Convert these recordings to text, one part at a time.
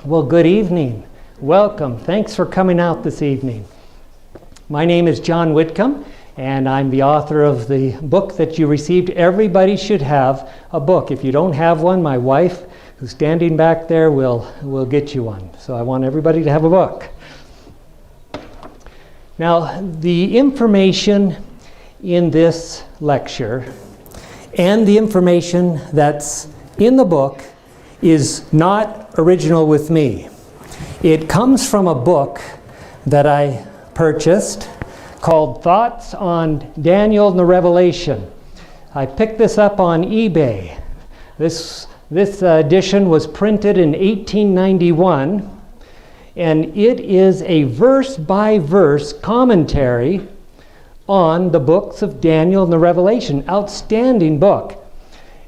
Well, good evening. Welcome. Thanks for coming out this evening. My name is John Witcombe, and I'm the author of the book that you received. Everybody should have a book. If you don't have one, my wife, who's standing back there, will get you one. So I want everybody to have a book. Now, the information in this lecture and the information that's in the book is not original with me. It comes from a book that I purchased called Thoughts on Daniel and the Revelation. I picked this up on eBay. This edition was printed in 1891, and it is a verse-by-verse commentary on the books of Daniel and the Revelation. Outstanding book.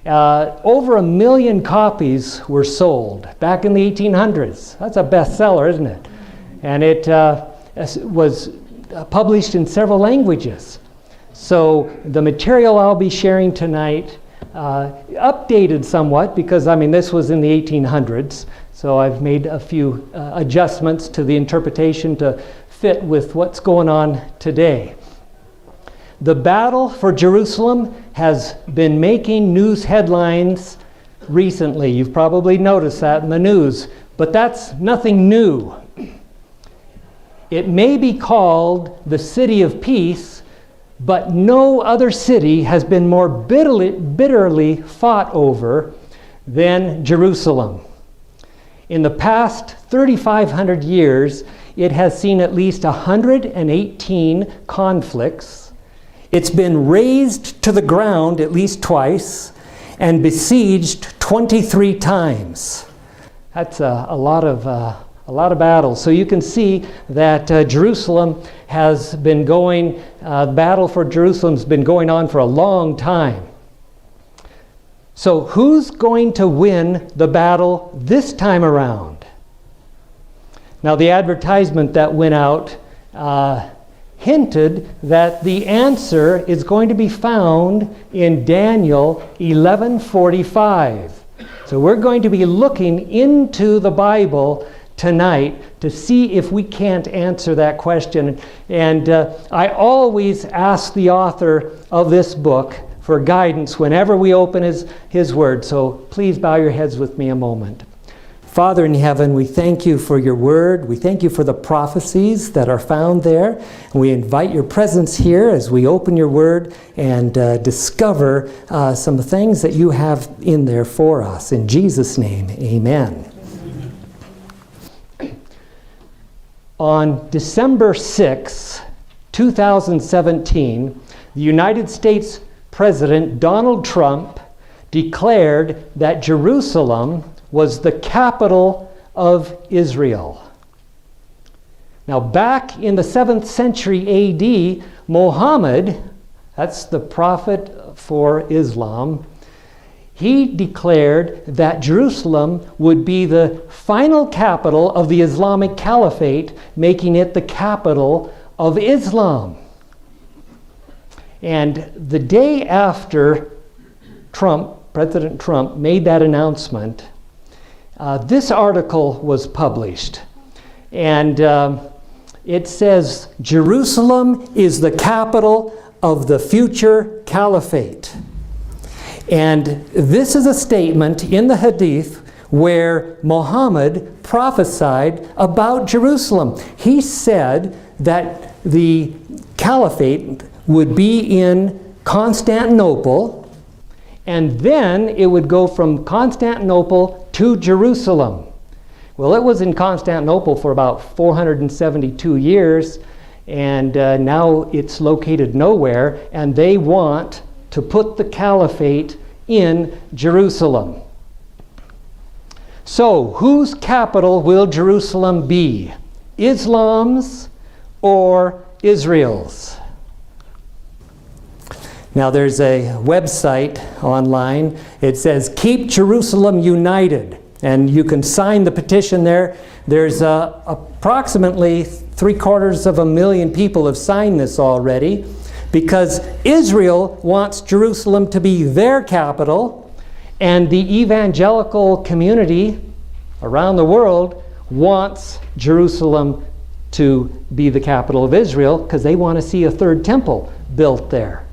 Over 1 million copies were sold back in the 1800s. That's a bestseller, isn't it? And it was published in several languages. So the material I'll be sharing tonight, updated somewhat because, this was in the 1800s. So I've made a few adjustments to the interpretation to fit with what's going on today. The battle for Jerusalem has been making news headlines recently. You've probably noticed that in the news, but that's nothing new. It may be called the city of peace, but no other city has been more bitterly fought over than Jerusalem. In the past 3,500 years, it has seen at least 118 conflicts. It's been razed to the ground at least twice and besieged 23 times. That's a lot of battles. So you can see that Jerusalem has been going, the battle for Jerusalem's been going on for a long time. So who's going to win the battle this time around? Now, the advertisement that went out hinted that the answer is going to be found in Daniel 11:45. So we're going to be looking into the Bible tonight to see if we can't answer that question. And I always ask the author of this book for guidance whenever we open his word. So please bow your heads with me a moment. Father in heaven, we thank you for your word. We thank you for the prophecies that are found there. And we invite your presence here as we open your word and discover some things that you have in there for us. In Jesus' name, amen. On December 6, 2017, the United States President Donald Trump declared that Jerusalem was the capital of Israel. Now, back in the 7th century AD, Muhammad, that's the prophet for Islam, he declared that Jerusalem would be the final capital of the Islamic Caliphate, making it the capital of Islam. And the day after President Trump made that announcement, this article was published, and it says, Jerusalem is the capital of the future caliphate. And this is a statement in the Hadith where Muhammad prophesied about Jerusalem. He said that the caliphate would be in Constantinople, and then it would go from Constantinople to Jerusalem. Well, it was in Constantinople for about 472 years, and now it's located nowhere, and they want to put the caliphate in Jerusalem. So, whose capital will Jerusalem be? Islam's or Israel's? Now, there's a website online. It says, Keep Jerusalem United. And you can sign the petition there. There's approximately 750,000 people have signed this already, because Israel wants Jerusalem to be their capital, and the evangelical community around the world wants Jerusalem to be the capital of Israel because they want to see a third temple built there.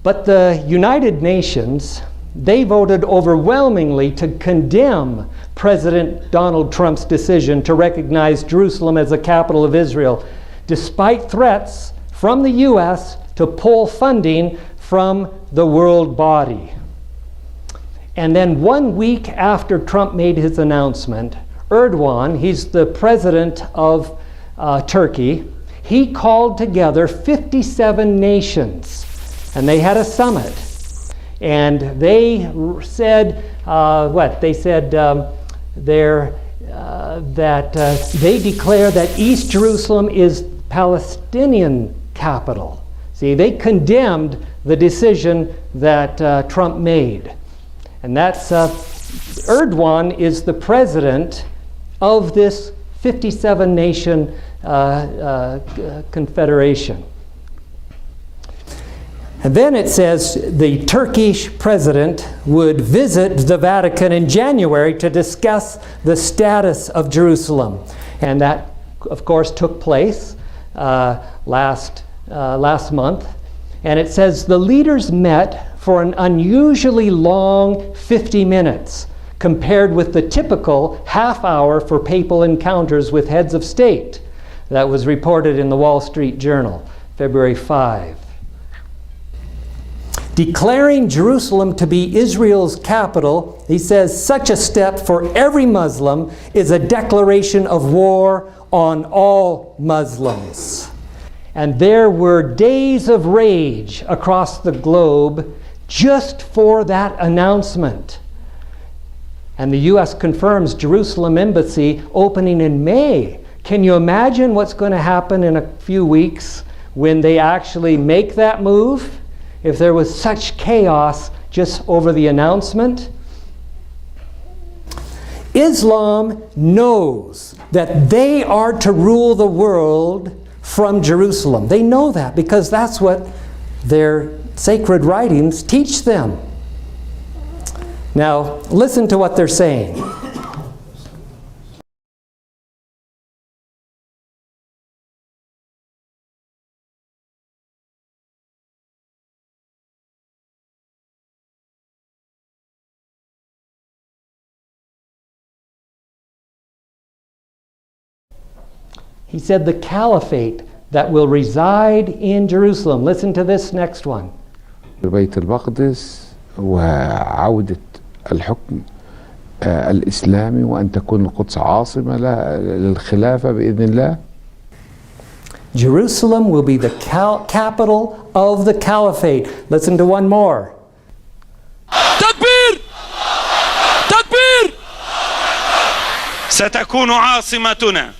But the United Nations, they voted overwhelmingly to condemn President Donald Trump's decision to recognize Jerusalem as the capital of Israel, despite threats from the U.S. to pull funding from the world body. And then 1 week after Trump made his announcement, Erdogan, he's the president of Turkey, he called together 57 nations, and they had a summit. And they said, They said that they declare that East Jerusalem is Palestinian capital. See, they condemned the decision that Trump made. And that's, Erdogan is the president of this 57 nation confederation. And then it says the Turkish president would visit the Vatican in January to discuss the status of Jerusalem. And that, of course, took place last month. And it says the leaders met for an unusually long 50 minutes compared with the typical half hour for papal encounters with heads of state. That was reported in the Wall Street Journal, February 5. Declaring Jerusalem to be Israel's capital, he says, such a step for every Muslim is a declaration of war on all Muslims. And there were days of rage across the globe just for that announcement. And the U.S. confirms Jerusalem embassy opening in May. Can you imagine what's going to happen in a few weeks when they actually make that move? If there was such chaos just over the announcement? Islam knows that they are to rule the world from Jerusalem. They know that because that's what their sacred writings teach them. Now, listen to what they're saying. He said the caliphate that will reside in Jerusalem. Listen to this next one. بيت المقدس وعودة الحكم الإسلامي وأن تكون القدس عاصمة للخلافة بإذن الله. Jerusalem will be the capital of the caliphate. Listen to one more. تكبير تكبير ستكون عاصمتنا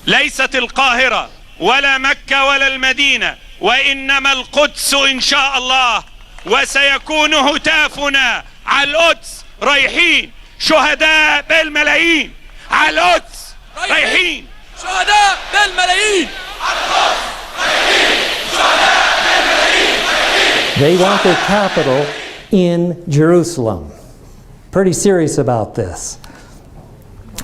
ليست القاهرة ولا مكة ولا المدينة وإنما القدس إن شاء الله وسيكون هتافنا على القدس رايحين شهداء بالملايين على القدس رايحين شهداء بالملايين على القدس رايحين شهداء بالملايين. They want their capital in Jerusalem. Pretty serious about this.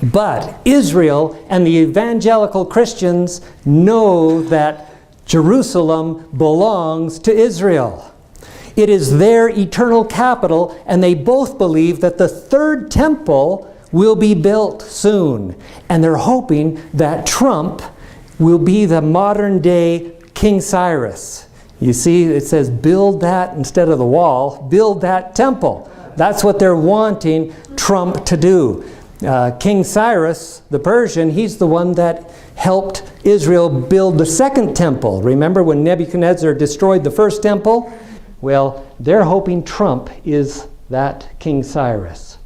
But Israel and the evangelical Christians know that Jerusalem belongs to Israel. It is their eternal capital, and they both believe that the third temple will be built soon. And they're hoping that Trump will be the modern day King Cyrus. You see, it says build that instead of the wall, build that temple. That's what they're wanting Trump to do. King Cyrus, the Persian, he's the one that helped Israel build the second temple. Remember when Nebuchadnezzar destroyed the first temple? Well, they're hoping Trump is that King Cyrus.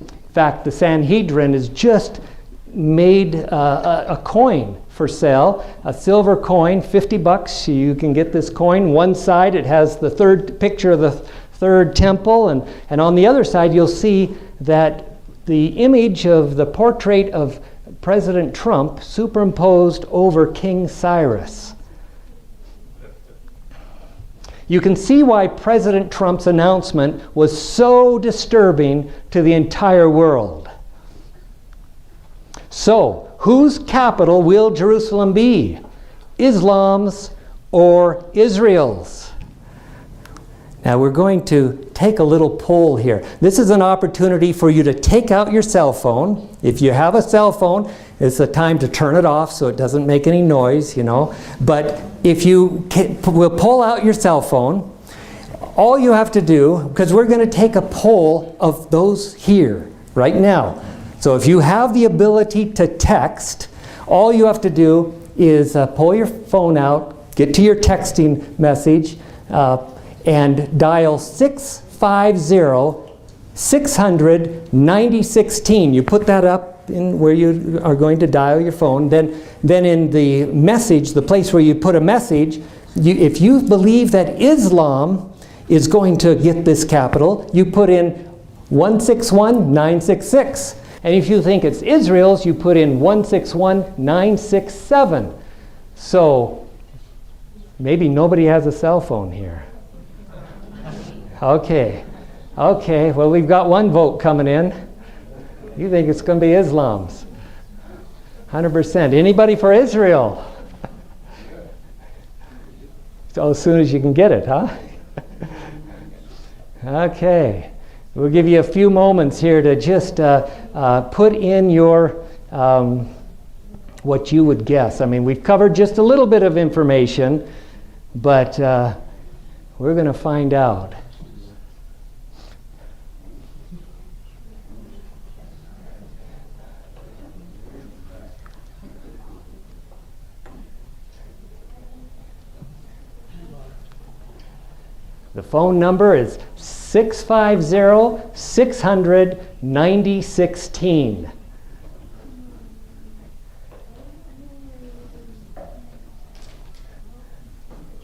In fact, the Sanhedrin has just made a coin for sale, a silver coin, $50. You can get this coin. One side it has the third picture of the third temple, and on the other side you'll see that the image of the portrait of President Trump superimposed over King Cyrus. You can see why President Trump's announcement was so disturbing to the entire world. So, whose capital will Jerusalem be? Islam's or Israel's? Now we're going to take a little poll here. This is an opportunity for you to take out your cell phone. If you have a cell phone, it's the time to turn it off so it doesn't make any noise, you know. But if you will pull out your cell phone, all you have to do, because we're going to take a poll of those here right now. So if you have the ability to text, all you have to do is pull your phone out, get to your texting message, and dial 650-600-9016. You put that up in where you are going to dial your phone. Then in the message, the place where you put a message, if you believe that Islam is going to get this capital, you put in 161-966. And if you think it's Israel's, you put in 161-967. So maybe nobody has a cell phone here. Okay, well we've got one vote coming in. You think it's going to be Islam's. 100%. Anybody for Israel? So as soon as you can get it, huh? Okay, we'll give you a few moments here to just put in your, what you would guess. I mean, we've covered just a little bit of information, but we're going to find out. The phone number is 650-600-9016.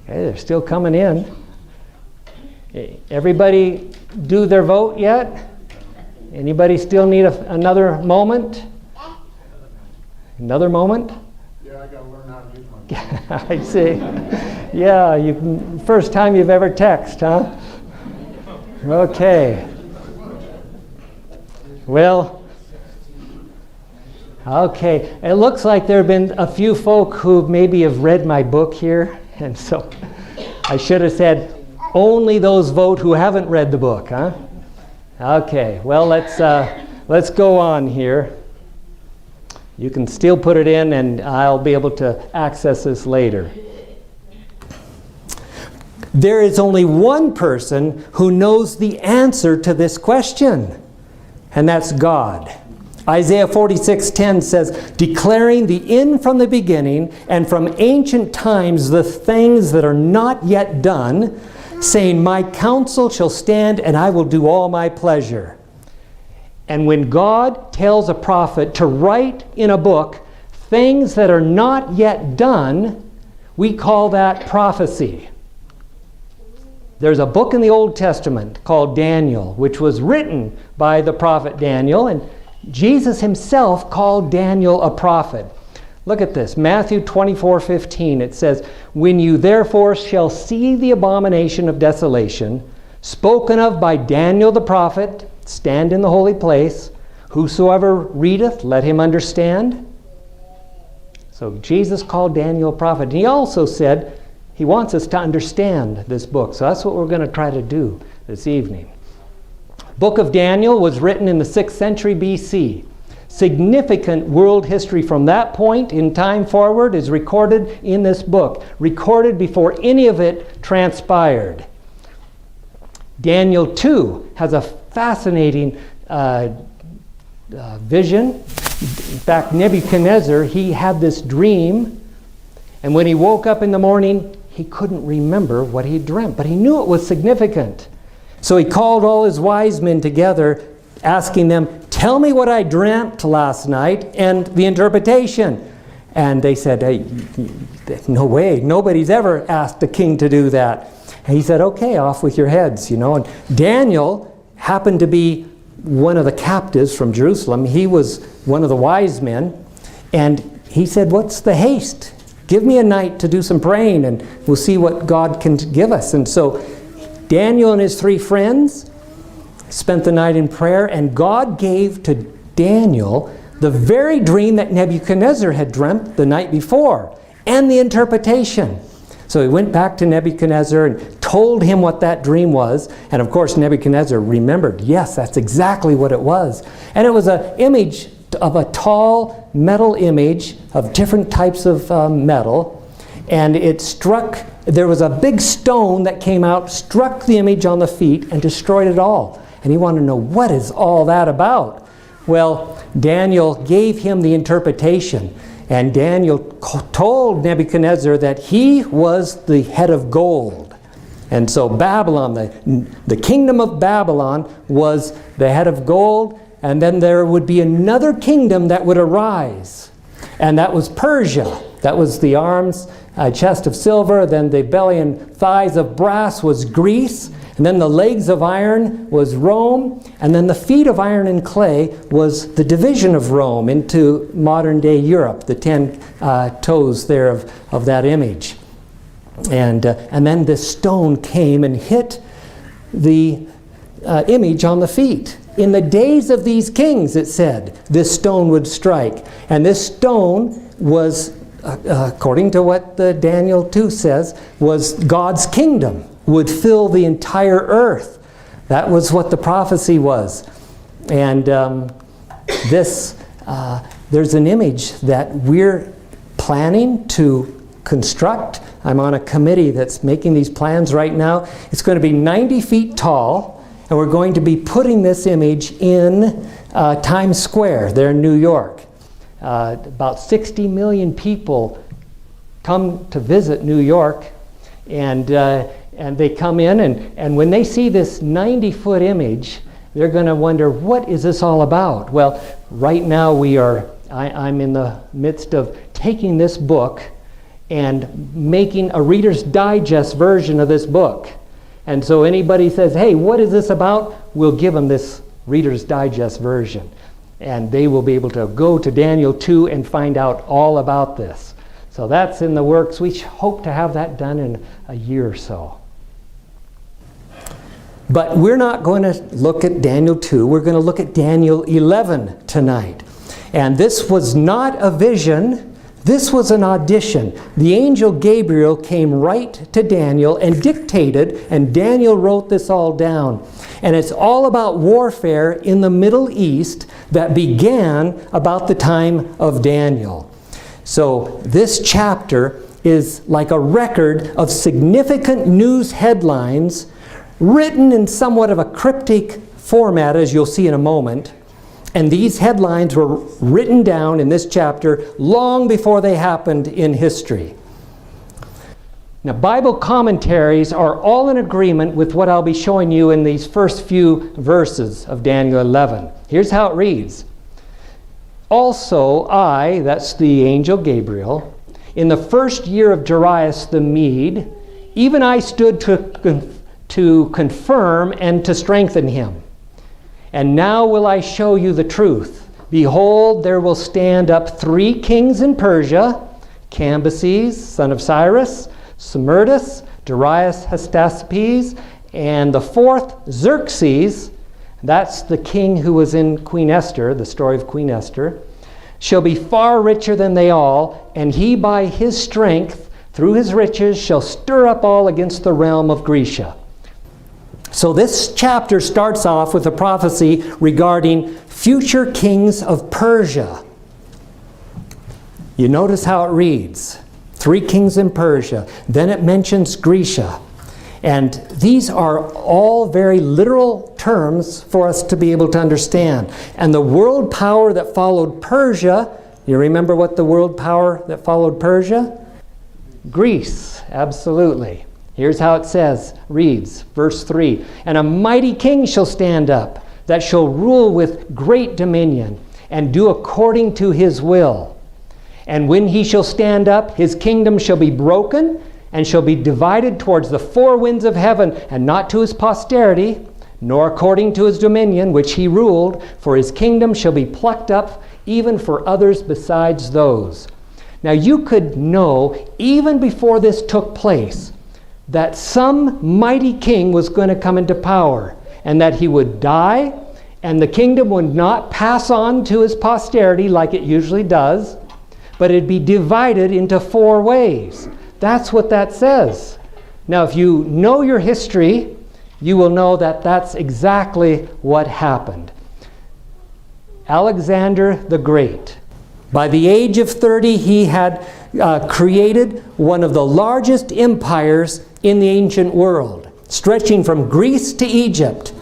Okay, they're still coming in. Everybody do their vote yet? Anybody still need another moment? Another moment? Yeah, I got to learn how to use my I see. Yeah, first time you've ever texted, huh? Okay. Well, okay. It looks like there have been a few folk who maybe have read my book here, and so I should have said only those vote who haven't read the book, huh? Okay. Well, let's go on here. You can still put it in, and I'll be able to access this later. There is only one person who knows the answer to this question, and that's God. Isaiah 46:10 says, declaring the end from the beginning and from ancient times the things that are not yet done, saying, my counsel shall stand and I will do all my pleasure. And when God tells a prophet to write in a book things that are not yet done, we call that prophecy. There's a book in the Old Testament called Daniel, which was written by the prophet Daniel, and Jesus himself called Daniel a prophet. Look at this, Matthew 24:15. It says, when you therefore shall see the abomination of desolation, spoken of by Daniel the prophet, stand in the holy place. Whosoever readeth, let him understand. So Jesus called Daniel a prophet. And he also said he wants us to understand this book. So that's what we're going to try to do this evening. Book of Daniel was written in the 6th century BC. Significant world history from that point in time forward is recorded in this book, recorded before any of it transpired. Daniel 2 has a fascinating vision. In fact, Nebuchadnezzar, he had this dream, and when he woke up in the morning, he couldn't remember what he dreamt, but he knew it was significant. So he called all his wise men together, asking them, tell me what I dreamt last night and the interpretation. And they said, hey, no way, nobody's ever asked a king to do that. And he said, okay, off with your heads, you know. And Daniel happened to be one of the captives from Jerusalem. He was one of the wise men. And he said, what's the haste? Give me a night to do some praying and we'll see what God can give us. And so Daniel and his 3 friends spent the night in prayer, and God gave to Daniel the very dream that Nebuchadnezzar had dreamt the night before, and the interpretation. So he went back to Nebuchadnezzar and told him what that dream was. And of course, Nebuchadnezzar remembered, yes, that's exactly what it was. And it was an image of a tall metal image of different types of metal. And it struck, there was a big stone that came out, struck the image on the feet, and destroyed it all. And he wanted to know, what is all that about? Well, Daniel gave him the interpretation. And Daniel told Nebuchadnezzar that he was the head of gold. And so Babylon, the kingdom of Babylon, was the head of gold. And then there would be another kingdom that would arise. And that was Persia. That was the arms, chest of silver. Then the belly and thighs of brass was Greece. And then the legs of iron was Rome. And then the feet of iron and clay was the division of Rome into modern day Europe, the 10 toes there of that image. And then this stone came and hit the image on the feet. In the days of these kings, it said, this stone would strike. And this stone was, according to what Daniel 2 says, was God's kingdom, would fill the entire earth. That was what the prophecy was. And there's an image that we're planning to construct. I'm on a committee that's making these plans right now. It's going to be 90 feet tall, and we're going to be putting this image in Times Square there in New York. About 60 million people come to visit New York, and they come in, and when they see this 90-foot image, they're going to wonder, what is this all about? Well, right now I'm in the midst of taking this book and making a Reader's Digest version of this book. And so anybody says, hey, what is this about? We'll give them this Reader's Digest version. And they will be able to go to Daniel 2 and find out all about this. So that's in the works. We hope to have that done in a year or so. But we're not going to look at Daniel 2. We're going to look at Daniel 11 tonight. And this was not a vision. This was an audition. The angel Gabriel came right to Daniel and dictated, and Daniel wrote this all down. And it's all about warfare in the Middle East that began about the time of Daniel. So this chapter is like a record of significant news headlines written in somewhat of a cryptic format, as you'll see in a moment. And these headlines were written down in this chapter long before they happened in history. Now, Bible commentaries are all in agreement with what I'll be showing you in these first few verses of Daniel 11. Here's how it reads. Also I, that's the angel Gabriel, in the first year of Darius the Mede, even I stood to confirm and to strengthen him. And now will I show you the truth. Behold, there will stand up 3 kings in Persia, Cambyses, son of Cyrus, Smerdis, Darius Hastapes, and the 4th, Xerxes, that's the king who was in Queen Esther, the story of Queen Esther, shall be far richer than they all, and he by his strength, through his riches, shall stir up all against the realm of Grecia. So this chapter starts off with a prophecy regarding future kings of Persia. You notice how it reads. 3 kings in Persia. Then it mentions Grecia. And these are all very literal terms for us to be able to understand. And the world power that followed Persia, you remember what the world power that followed Persia? Greece, absolutely. Here's how it says, reads, verse 3. And a mighty king shall stand up, that shall rule with great dominion, and do according to his will. And when he shall stand up, his kingdom shall be broken, and shall be divided towards the 4 winds of heaven, and not to his posterity, nor according to his dominion, which he ruled, for his kingdom shall be plucked up, even for others besides those. Now you could know, even before this took place, that some mighty king was going to come into power, and that he would die, And the kingdom would not pass on to his posterity like it usually does, but it'd be divided into 4 ways. That's what that says. Now, if you know your history, you will know that that's exactly what happened. Alexander the Great, by the age of 30, he had created one of the largest empires in the ancient world, stretching from Greece to Egypt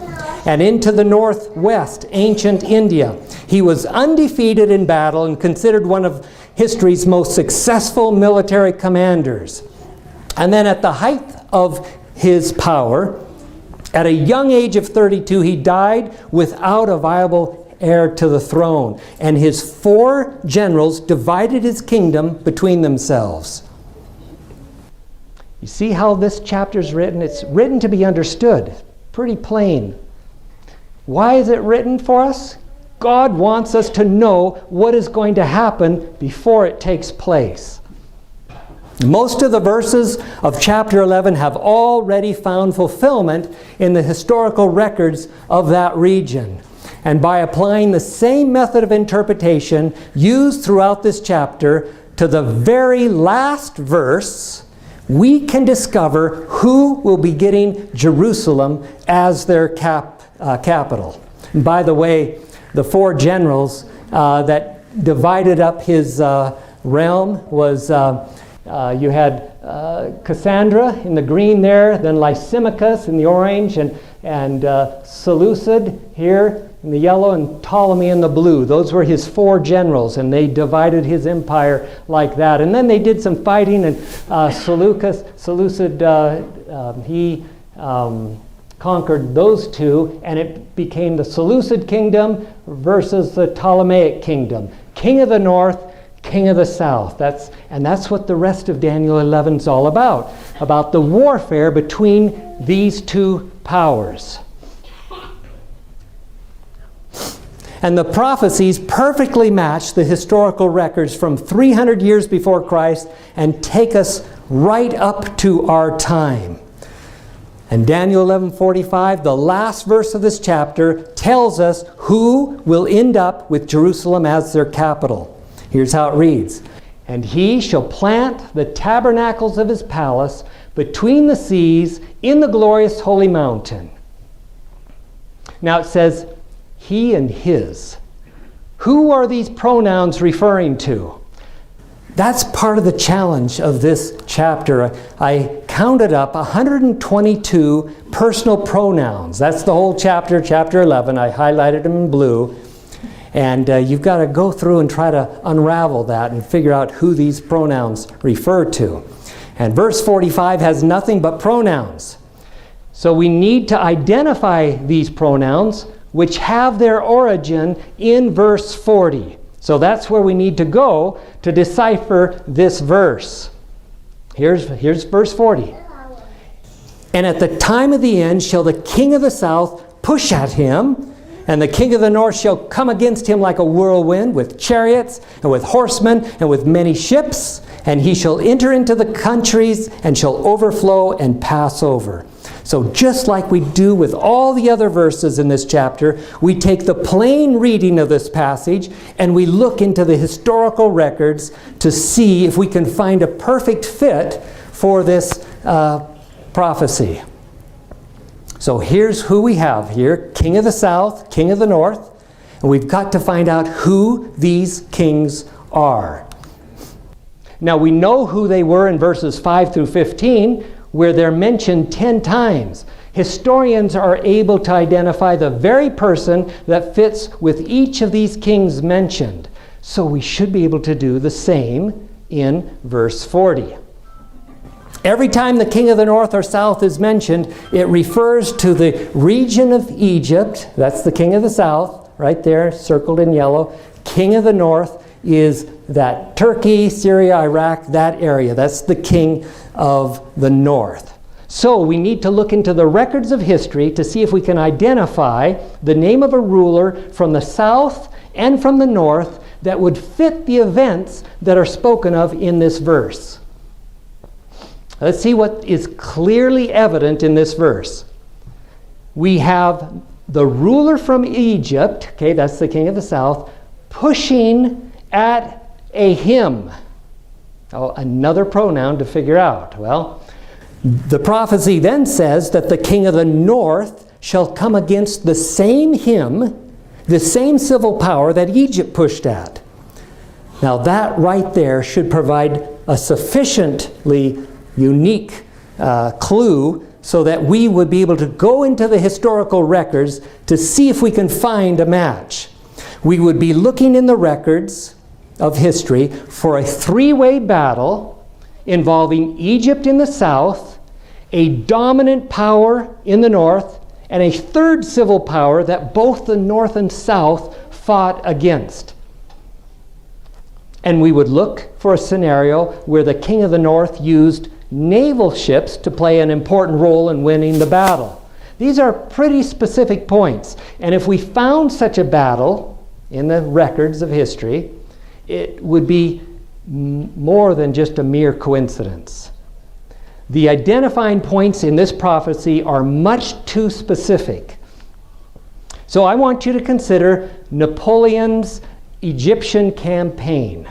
and into the northwest, ancient India. He was undefeated in battle and considered one of history's most successful military commanders. And then at the height of his power, at a young age of 32, he died without a viable heir to the throne. And his 4 generals divided his kingdom between themselves. You see how this chapter is written? It's written to be understood. Pretty plain. Why is it written for us? God wants us to know what is going to happen before it takes place. Most of the verses of chapter 11 have already found fulfillment in the historical records of that region. And by applying the same method of interpretation used throughout this chapter to the very last verse, we can discover who will be getting Jerusalem as their capital. And by the way, the 4 generals that divided up his realm was, you had Cassandra in the green there, then Lysimachus in the orange, and Seleucid here in the yellow, and Ptolemy in the blue. Those were his 4 generals, and they divided his empire like that. And then they did some fighting, and Seleucid, he conquered those 2, and it became the Seleucid kingdom versus the Ptolemaic kingdom. King of the north, king of the south. That's what the rest of Daniel 11 is all about the warfare between these 2 powers. And the prophecies perfectly match the historical records from 300 years before Christ and take us right up to our time. And Daniel 11:45, the last verse of this chapter, tells us who will end up with Jerusalem as their capital. Here's how it reads. And he shall plant the tabernacles of his palace between the seas in the glorious holy mountain. Now it says, he and his. Who are these pronouns referring to? That's part of the challenge of this chapter. I counted up 122 personal pronouns. That's the whole chapter, chapter 11. I highlighted them in blue. And you've got to go through and try to unravel that and figure out who these pronouns refer to. And verse 45 has nothing but pronouns. So we need to identify these pronouns, which have their origin in verse 40. So that's where we need to go to decipher this verse. Here's verse 40. And at the time of the end shall the king of the south push at him, and the king of the north shall come against him like a whirlwind, with chariots and with horsemen and with many ships, and he shall enter into the countries and shall overflow and pass over. So just like we do with all the other verses in this chapter, we take the plain reading of this passage and we look into the historical records to see if we can find a perfect fit for this prophecy. So here's who we have here: king of the south, king of the north, and we've got to find out who these kings are. Now we know who they were in verses 5 through 15, where they're mentioned 10 times. Historians are able to identify the very person that fits with each of these kings mentioned. So we should be able to do the same in verse 40. Every time the king of the north or south is mentioned, it refers to the region of Egypt. That's the king of the south, right there, circled in yellow. King of the north is that Turkey, Syria, Iraq, that area. That's the king of the north. So we need to look into the records of history to see if we can identify the name of a ruler from the south and from the north that would fit the events that are spoken of in this verse. Let's see what is clearly evident in this verse. We have the ruler from Egypt, okay, that's the king of the south, pushing at a him. Oh, another pronoun to figure out. Well, the prophecy then says that the king of the north shall come against the same him, the same civil power that Egypt pushed at. Now that right there should provide a sufficiently unique clue so that we would be able to go into the historical records to see if we can find a match. We would be looking in the records of history for a three-way battle involving Egypt in the south, a dominant power in the north, and a third civil power that both the north and south fought against. And we would look for a scenario where the king of the north used naval ships to play an important role in winning the battle. These are pretty specific points. And if we found such a battle in the records of history, it would be more than just a mere coincidence. The identifying points in this prophecy are much too specific. So I want you to consider Napoleon's Egyptian campaign.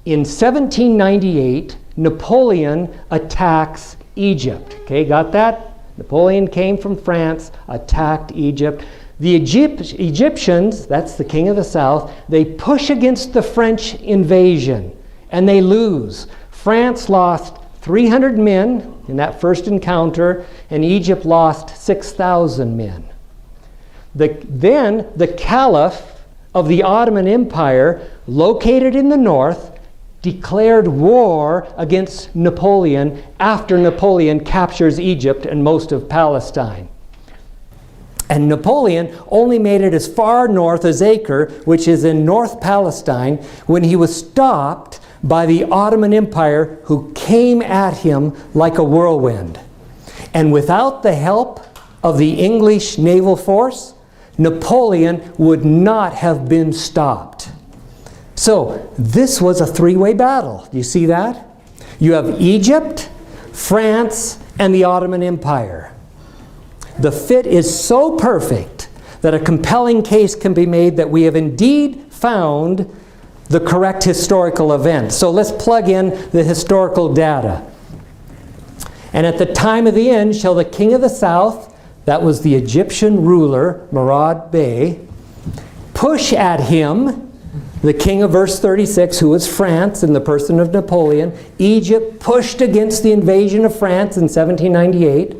In 1798, Napoleon attacks Egypt. Okay, got that? Napoleon came from France, attacked Egypt. The Egyptians, that's the king of the south, they push against the French invasion, and they lose. France lost 300 men in that first encounter, and Egypt lost 6,000 men. Then the Caliph of the Ottoman Empire, located in the north, declared war against Napoleon after Napoleon captures Egypt and most of Palestine. And Napoleon only made it as far north as Acre, which is in North Palestine, when he was stopped by the Ottoman Empire, who came at him like a whirlwind. And without the help of the English naval force, Napoleon would not have been stopped. So this was a three-way battle. Do you see that? You have Egypt, France, and the Ottoman Empire. The fit is so perfect that a compelling case can be made that we have indeed found the correct historical event. So let's plug in the historical data. And at the time of the end shall the king of the south, that was the Egyptian ruler, Murad Bey, push at him, the king of verse 36, who was France in the person of Napoleon. Egypt pushed against the invasion of France in 1798.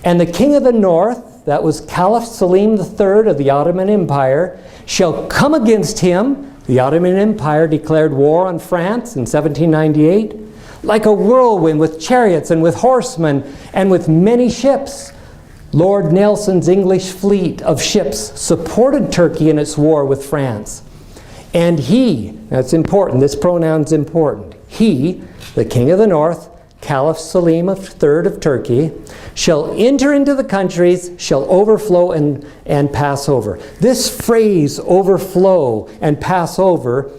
And the king of the north, that was Caliph Selim III of the Ottoman Empire, shall come against him. The Ottoman Empire declared war on France in 1798, like a whirlwind with chariots and with horsemen and with many ships. Lord Nelson's English fleet of ships supported Turkey in its war with France. And he, that's important, this pronoun's important, he, the king of the north, Caliph Selim III of Turkey, shall enter into the countries, shall overflow and pass over. This phrase, overflow and pass over,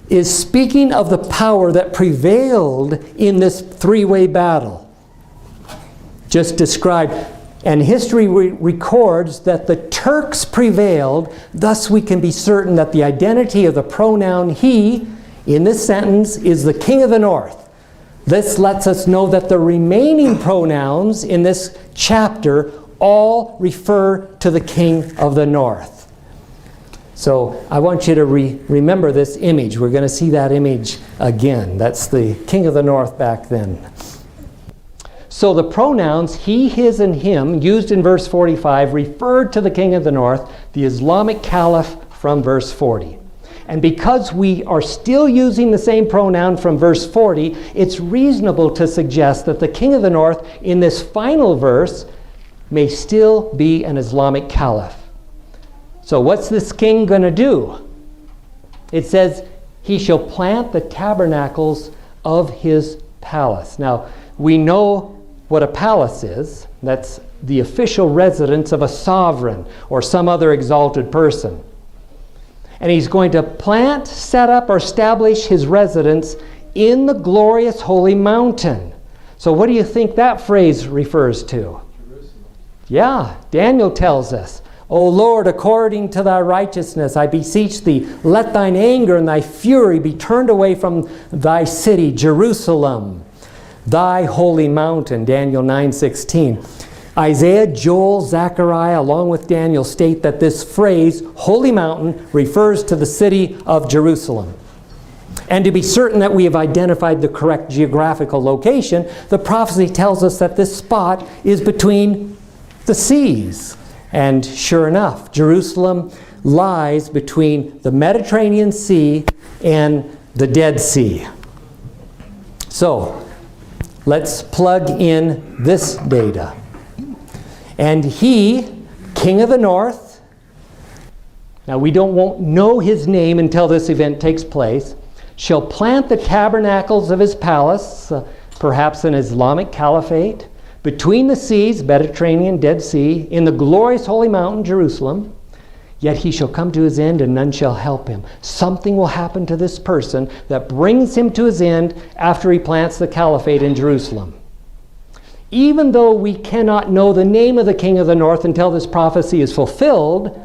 is speaking of the power that prevailed in this three-way battle. Just described. And history records that the Turks prevailed. Thus we can be certain that the identity of the pronoun he in this sentence is the king of the north. This lets us know that the remaining pronouns in this chapter all refer to the king of the north. So I want you to remember this image. We're going to see that image again. That's the king of the north back then. So the pronouns he, his, and him used in verse 45 referred to the king of the north, the Islamic caliph from verse 40. And because we are still using the same pronoun from verse 40, it's reasonable to suggest that the king of the north in this final verse may still be an Islamic caliph. So what's this king going to do? It says, he shall plant the tabernacles of his palace. Now, we know what a palace is. That's the official residence of a sovereign or some other exalted person. And he's going to plant, set up, or establish his residence in the glorious holy mountain. So what do you think that phrase refers to? Jerusalem. Yeah, Daniel tells us. O Lord, according to thy righteousness, I beseech thee, let thine anger and thy fury be turned away from thy city, Jerusalem, thy holy mountain. Daniel 9:16. Isaiah, Joel, Zechariah, along with Daniel, state that this phrase, holy mountain, refers to the city of Jerusalem. And to be certain that we have identified the correct geographical location, the prophecy tells us that this spot is between the seas. And sure enough, Jerusalem lies between the Mediterranean Sea and the Dead Sea. So, let's plug in this data. And he, king of the north, now we won't know his name until this event takes place, shall plant the tabernacles of his palace, perhaps an Islamic caliphate, between the seas, Mediterranean, Dead Sea, in the glorious holy mountain, Jerusalem. Yet he shall come to his end, and none shall help him. Something will happen to this person that brings him to his end after he plants the caliphate in Jerusalem. Even though we cannot know the name of the king of the north until this prophecy is fulfilled,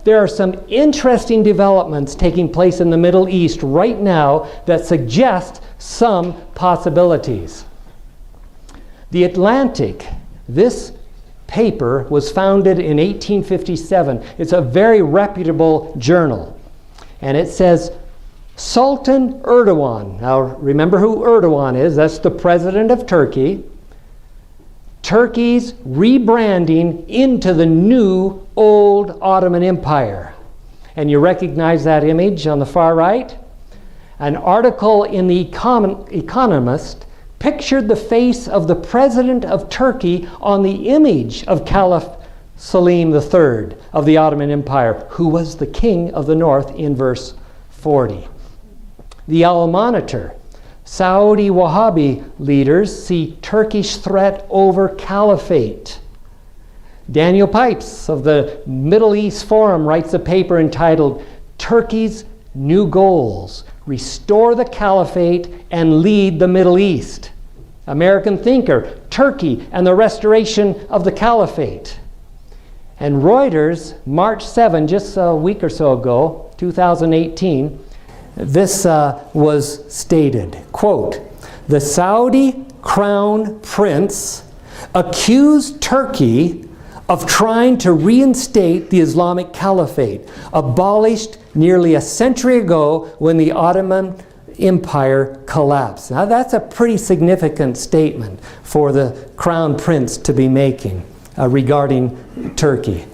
there are some interesting developments taking place in the Middle East right now that suggest some possibilities. The Atlantic, this paper was founded in 1857. It's a very reputable journal. And it says, Sultan Erdogan. Now remember who Erdogan is. That's the president of Turkey. Turkey's rebranding into the new old Ottoman Empire. And you recognize that image on the far right? An article in the Economist pictured the face of the president of Turkey on the image of Caliph Selim III of the Ottoman Empire, who was the king of the north in verse 40. The Al-Monitor, Saudi Wahhabi leaders see Turkish threat over caliphate. Daniel Pipes of the Middle East Forum writes a paper entitled Turkey's New Goals, Restore the Caliphate and Lead the Middle East. American thinker, Turkey and the Restoration of the Caliphate. And Reuters, March 7, just a week or so ago, 2018, this was stated, quote, the Saudi crown prince accused Turkey of trying to reinstate the Islamic Caliphate, abolished nearly a century ago when the Ottoman Empire collapsed. Now that's a pretty significant statement for the crown prince to be making regarding Turkey.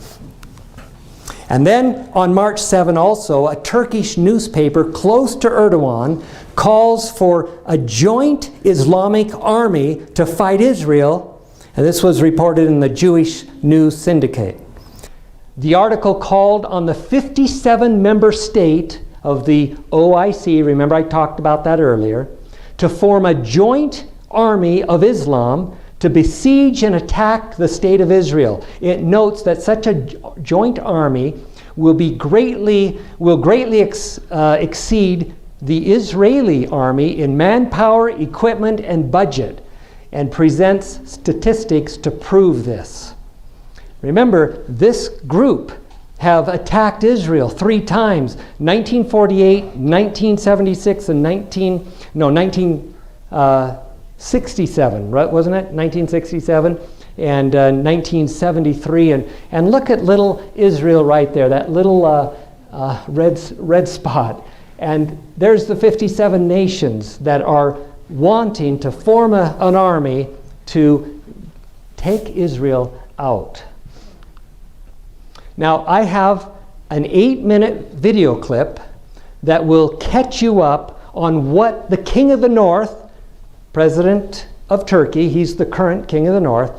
And then on March 7 also, a Turkish newspaper close to Erdogan calls for a joint Islamic army to fight Israel. And this was reported in the Jewish News Syndicate. The article called on the 57-member state of the OIC, remember I talked about that earlier, to form a joint army of Islam to besiege and attack the state of Israel. It notes that such a joint army will greatly exceed the Israeli army in manpower, equipment, and budget, and presents statistics to prove this. Remember, this group have attacked Israel 3 times, 1948, 1976, and 1967, right, wasn't it? 1967 and 1973. And look at little Israel right there, that little red spot. And there's the 57 nations that are wanting to form an army to take Israel out. Now, I have an 8-minute video clip that will catch you up on what the King of the North, President of Turkey, he's the current King of the North,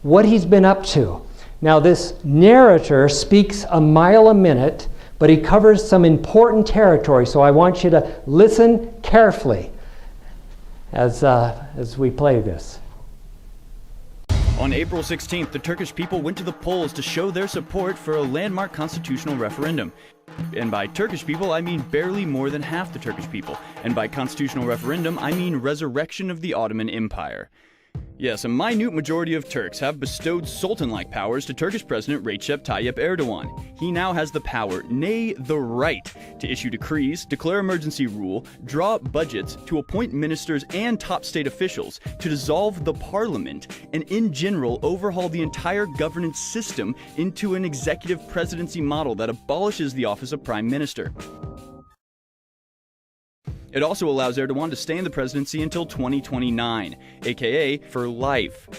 what he's been up to. Now, this narrator speaks a mile a minute, but he covers some important territory, so I want you to listen carefully as we play this. On April 16th, the Turkish people went to the polls to show their support for a landmark constitutional referendum. And by Turkish people, I mean barely more than half the Turkish people. And by constitutional referendum, I mean resurrection of the Ottoman Empire. Yes, a minute majority of Turks have bestowed sultan-like powers to Turkish President Recep Tayyip Erdogan. He now has the power, nay, the right, to issue decrees, declare emergency rule, draw up budgets, to appoint ministers and top state officials, to dissolve the parliament, and in general overhaul the entire governance system into an executive presidency model that abolishes the office of prime minister. It also allows Erdogan to stay in the presidency until 2029, aka for life.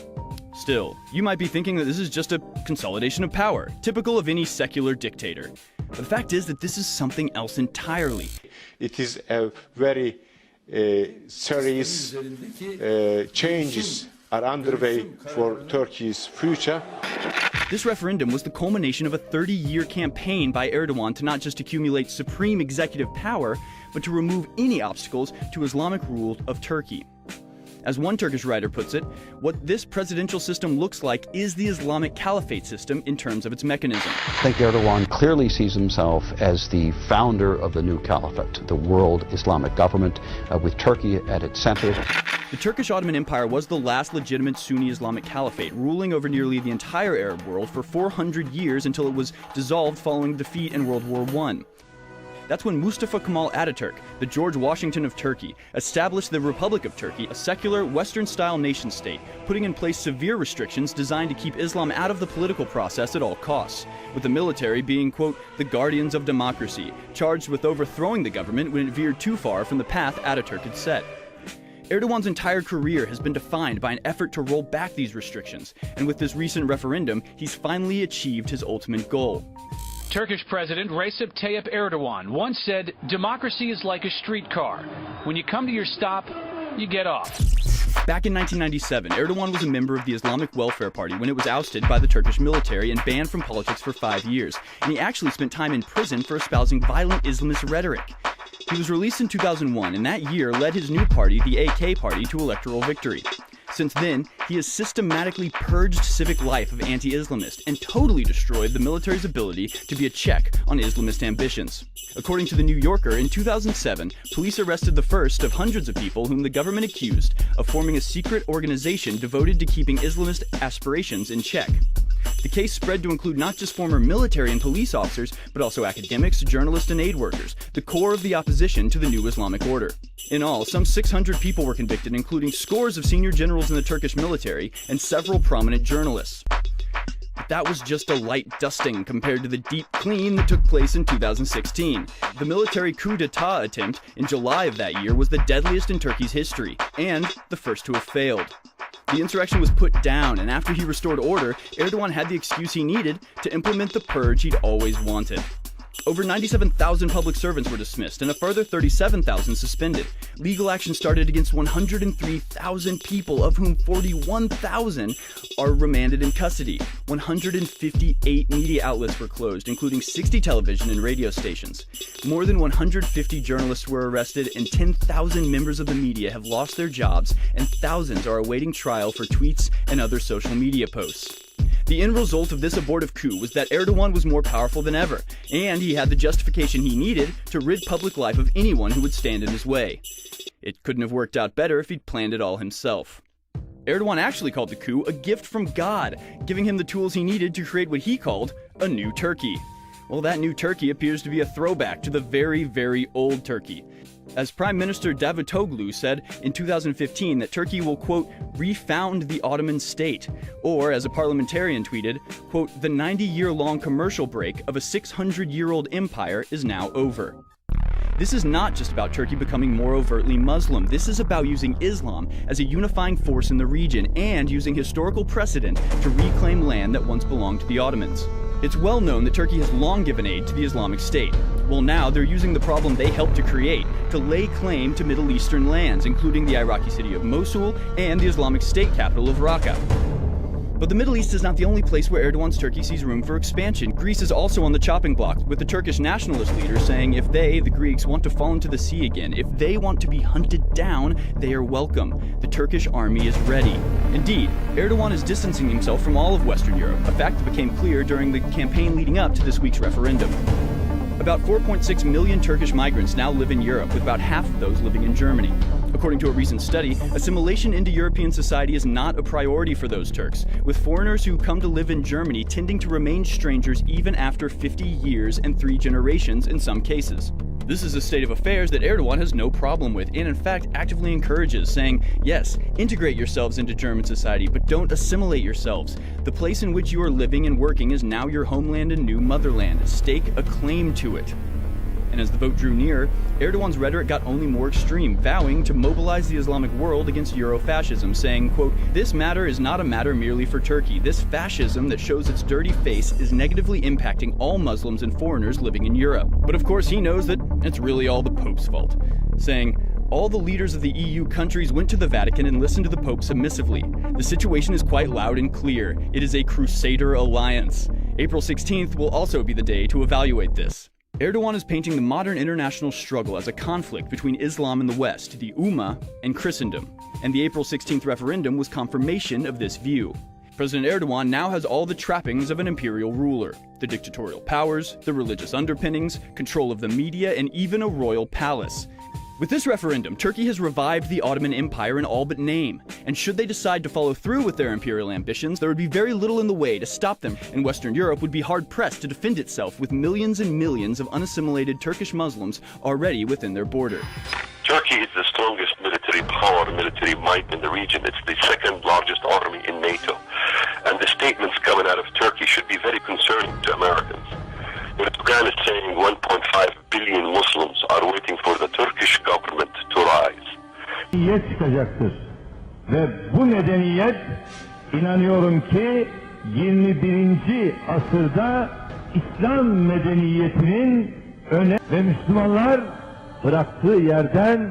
Still, you might be thinking that this is just a consolidation of power, typical of any secular dictator. But the fact is that this is something else entirely. It is a very serious changes are underway for Turkey's future. This referendum was the culmination of a 30-year campaign by Erdogan to not just accumulate supreme executive power, but to remove any obstacles to Islamic rule of Turkey. As one Turkish writer puts it, what this presidential system looks like is the Islamic Caliphate system in terms of its mechanism. I think Erdogan clearly sees himself as the founder of the new caliphate, the world Islamic government, with Turkey at its center. The Turkish Ottoman Empire was the last legitimate Sunni Islamic caliphate, ruling over nearly the entire Arab world for 400 years until it was dissolved following defeat in World War I. That's when Mustafa Kemal Ataturk, the George Washington of Turkey, established the Republic of Turkey, a secular, Western-style nation-state, putting in place severe restrictions designed to keep Islam out of the political process at all costs, with the military being, quote, the guardians of democracy, charged with overthrowing the government when it veered too far from the path Ataturk had set. Erdogan's entire career has been defined by an effort to roll back these restrictions, and with this recent referendum, he's finally achieved his ultimate goal. Turkish President Recep Tayyip Erdogan once said, "Democracy is like a streetcar. When you come to your stop, you get off." Back in 1997, Erdogan was a member of the Islamic Welfare Party when it was ousted by the Turkish military and banned from politics for 5 years, and he actually spent time in prison for espousing violent Islamist rhetoric. He was released in 2001, and that year led his new party, the AK Party, to electoral victory. Since then, he has systematically purged civic life of anti-Islamists and totally destroyed the military's ability to be a check on Islamist ambitions. According to The New Yorker, in 2007, police arrested the first of hundreds of people whom the government accused of forming a secret organization devoted to keeping Islamist aspirations in check. The case spread to include not just former military and police officers, but also academics, journalists, and aid workers, the core of the opposition to the new Islamic order. In all, some 600 people were convicted, including scores of senior generals in the Turkish military and several prominent journalists. But that was just a light dusting compared to the deep clean that took place in 2016. The military coup d'etat attempt in July of that year was the deadliest in Turkey's history, and the first to have failed. The insurrection was put down, and after he restored order, Erdogan had the excuse he needed to implement the purge he'd always wanted. Over 97,000 public servants were dismissed, and a further 37,000 suspended. Legal action started against 103,000 people, of whom 41,000 are remanded in custody. 158 media outlets were closed, including 60 television and radio stations. More than 150 journalists were arrested, and 10,000 members of the media have lost their jobs, and thousands are awaiting trial for tweets and other social media posts. The end result of this abortive coup was that Erdogan was more powerful than ever, and he had the justification he needed to rid public life of anyone who would stand in his way. It couldn't have worked out better if he'd planned it all himself. Erdogan actually called the coup a gift from God, giving him the tools he needed to create what he called a new Turkey. Well, that new Turkey appears to be a throwback to the very, very old Turkey. As Prime Minister Davutoglu said in 2015 that Turkey will, quote, refound the Ottoman state, or as a parliamentarian tweeted, quote, the 90-year-long commercial break of a 600-year-old empire is now over. This is not just about Turkey becoming more overtly Muslim. This is about using Islam as a unifying force in the region and using historical precedent to reclaim land that once belonged to the Ottomans. It's well known that Turkey has long given aid to the Islamic State. Well, now they're using the problem they helped to create to lay claim to Middle Eastern lands, including the Iraqi city of Mosul and the Islamic State capital of Raqqa. But the Middle East is not the only place where Erdogan's Turkey sees room for expansion. Greece is also on the chopping block, with the Turkish nationalist leader saying if they, the Greeks, want to fall into the sea again, if they want to be hunted down, they are welcome. The Turkish army is ready. Indeed, Erdogan is distancing himself from all of Western Europe, a fact that became clear during the campaign leading up to this week's referendum. About 4.6 million Turkish migrants now live in Europe, with about half of those living in Germany. According to a recent study, assimilation into European society is not a priority for those Turks, with foreigners who come to live in Germany tending to remain strangers even after 50 years and 3 generations in some cases. This is a state of affairs that Erdogan has no problem with and in fact actively encourages, saying, yes, integrate yourselves into German society, but don't assimilate yourselves. The place in which you are living and working is now your homeland and new motherland. Stake a claim to it. And as the vote drew near, Erdogan's rhetoric got only more extreme, vowing to mobilize the Islamic world against Eurofascism, saying, quote, this matter is not a matter merely for Turkey. This fascism that shows its dirty face is negatively impacting all Muslims and foreigners living in Europe. But of course he knows that it's really all the Pope's fault, saying, all the leaders of the EU countries went to the Vatican and listened to the Pope submissively. The situation is quite loud and clear. It is a crusader alliance. April 16th will also be the day to evaluate this. Erdogan is painting the modern international struggle as a conflict between Islam and the West, the Ummah, and Christendom, and the April 16th referendum was confirmation of this view. President Erdogan now has all the trappings of an imperial ruler: the dictatorial powers, the religious underpinnings, control of the media, and even a royal palace. With this referendum, Turkey has revived the Ottoman Empire in all but name, and should they decide to follow through with their imperial ambitions, there would be very little in the way to stop them, and Western Europe would be hard-pressed to defend itself with millions and millions of unassimilated Turkish Muslims already within their border. Turkey is the strongest military power, military might in the region. It's the second largest army in NATO, and the statements coming out of Turkey should be very concerning to Americans. Erdogan is saying 1.5 billion Muslims are waiting for the Turkish government to rise. Medeniyet çıkacaktır. Ve bu medeniyet inanıyorum ki 21. asırda İslam medeniyetinin öne ve Müslümanlar bıraktığı yerden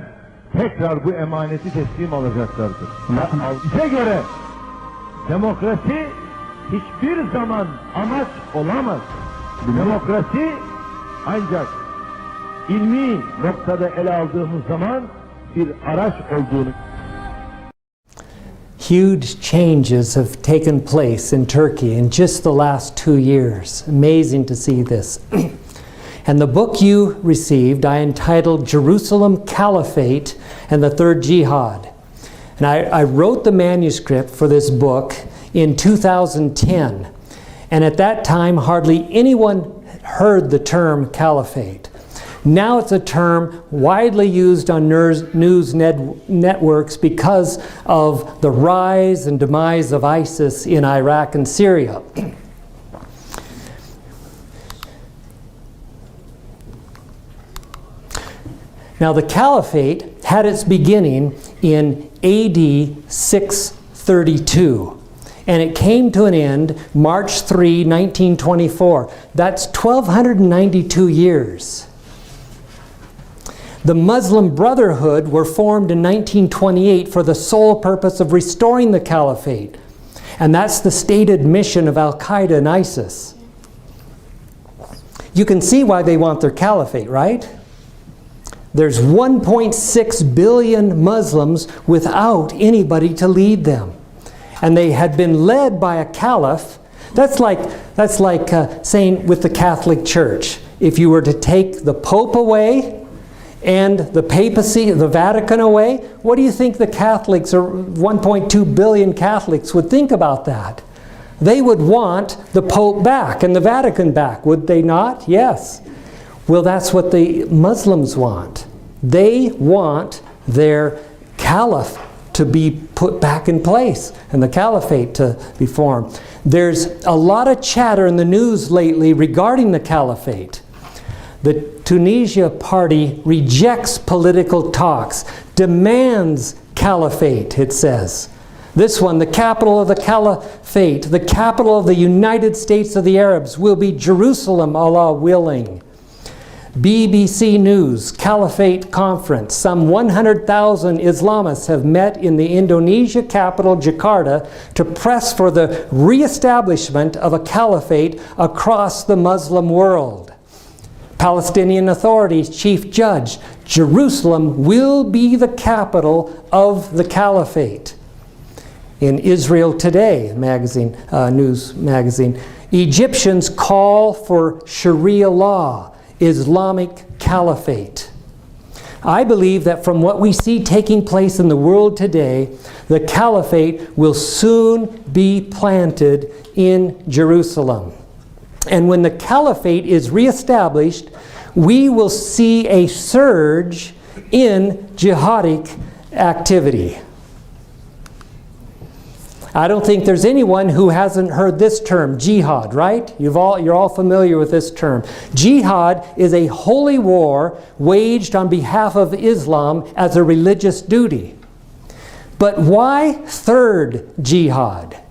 tekrar bu emaneti teslim alacaklardır. Bize göre demokrasi hiçbir zaman amaç olamaz. Demokrasi ancak ilmi noktada ele aldığımız zaman bir araç olduğunu. Huge changes have taken place in Turkey in just the last 2 years. Amazing to see this. And the book you received, I entitled Jerusalem Caliphate and the Third Jihad. And I wrote the manuscript for this book in 2010. And at that time, hardly anyone heard the term caliphate. Now it's a term widely used on news networks because of the rise and demise of ISIS in Iraq and Syria. Now the caliphate had its beginning in AD 632. And it came to an end March 3, 1924. That's 1,292 years. The Muslim Brotherhood were formed in 1928 for the sole purpose of restoring the caliphate. And that's the stated mission of Al-Qaeda and ISIS. You can see why they want their caliphate, right? There's 1.6 billion Muslims without anybody to lead them. And they had been led by a caliph. That's like saying with the Catholic Church, if you were to take the Pope away and the papacy, the Vatican away, what do you think the Catholics, or 1.2 billion Catholics, would think about that? They would want the Pope back and the Vatican back, would they not? Yes. Well, that's what the Muslims want. They want their caliph to be put back in place and the caliphate to be formed. There's a lot of chatter in the news lately regarding the caliphate. The Tunisia party rejects political talks, demands caliphate, it says. This one, the capital of the caliphate, the capital of the United States of the Arabs, will be Jerusalem, Allah willing. BBC News, Caliphate Conference. Some 100,000 Islamists have met in the Indonesia capital, Jakarta, to press for the re-establishment of a caliphate across the Muslim world. Palestinian Authorities Chief Judge, Jerusalem will be the capital of the caliphate. In Israel Today magazine, news magazine, Egyptians call for Sharia law, Islamic caliphate. I believe that from what we see taking place in the world today, the caliphate will soon be planted in Jerusalem. And when the caliphate is reestablished, we will see a surge in jihadic activity. I don't think there's anyone who hasn't heard this term, jihad, right? You're all familiar with this term. Jihad is a holy war waged on behalf of Islam as a religious duty. But why third jihad?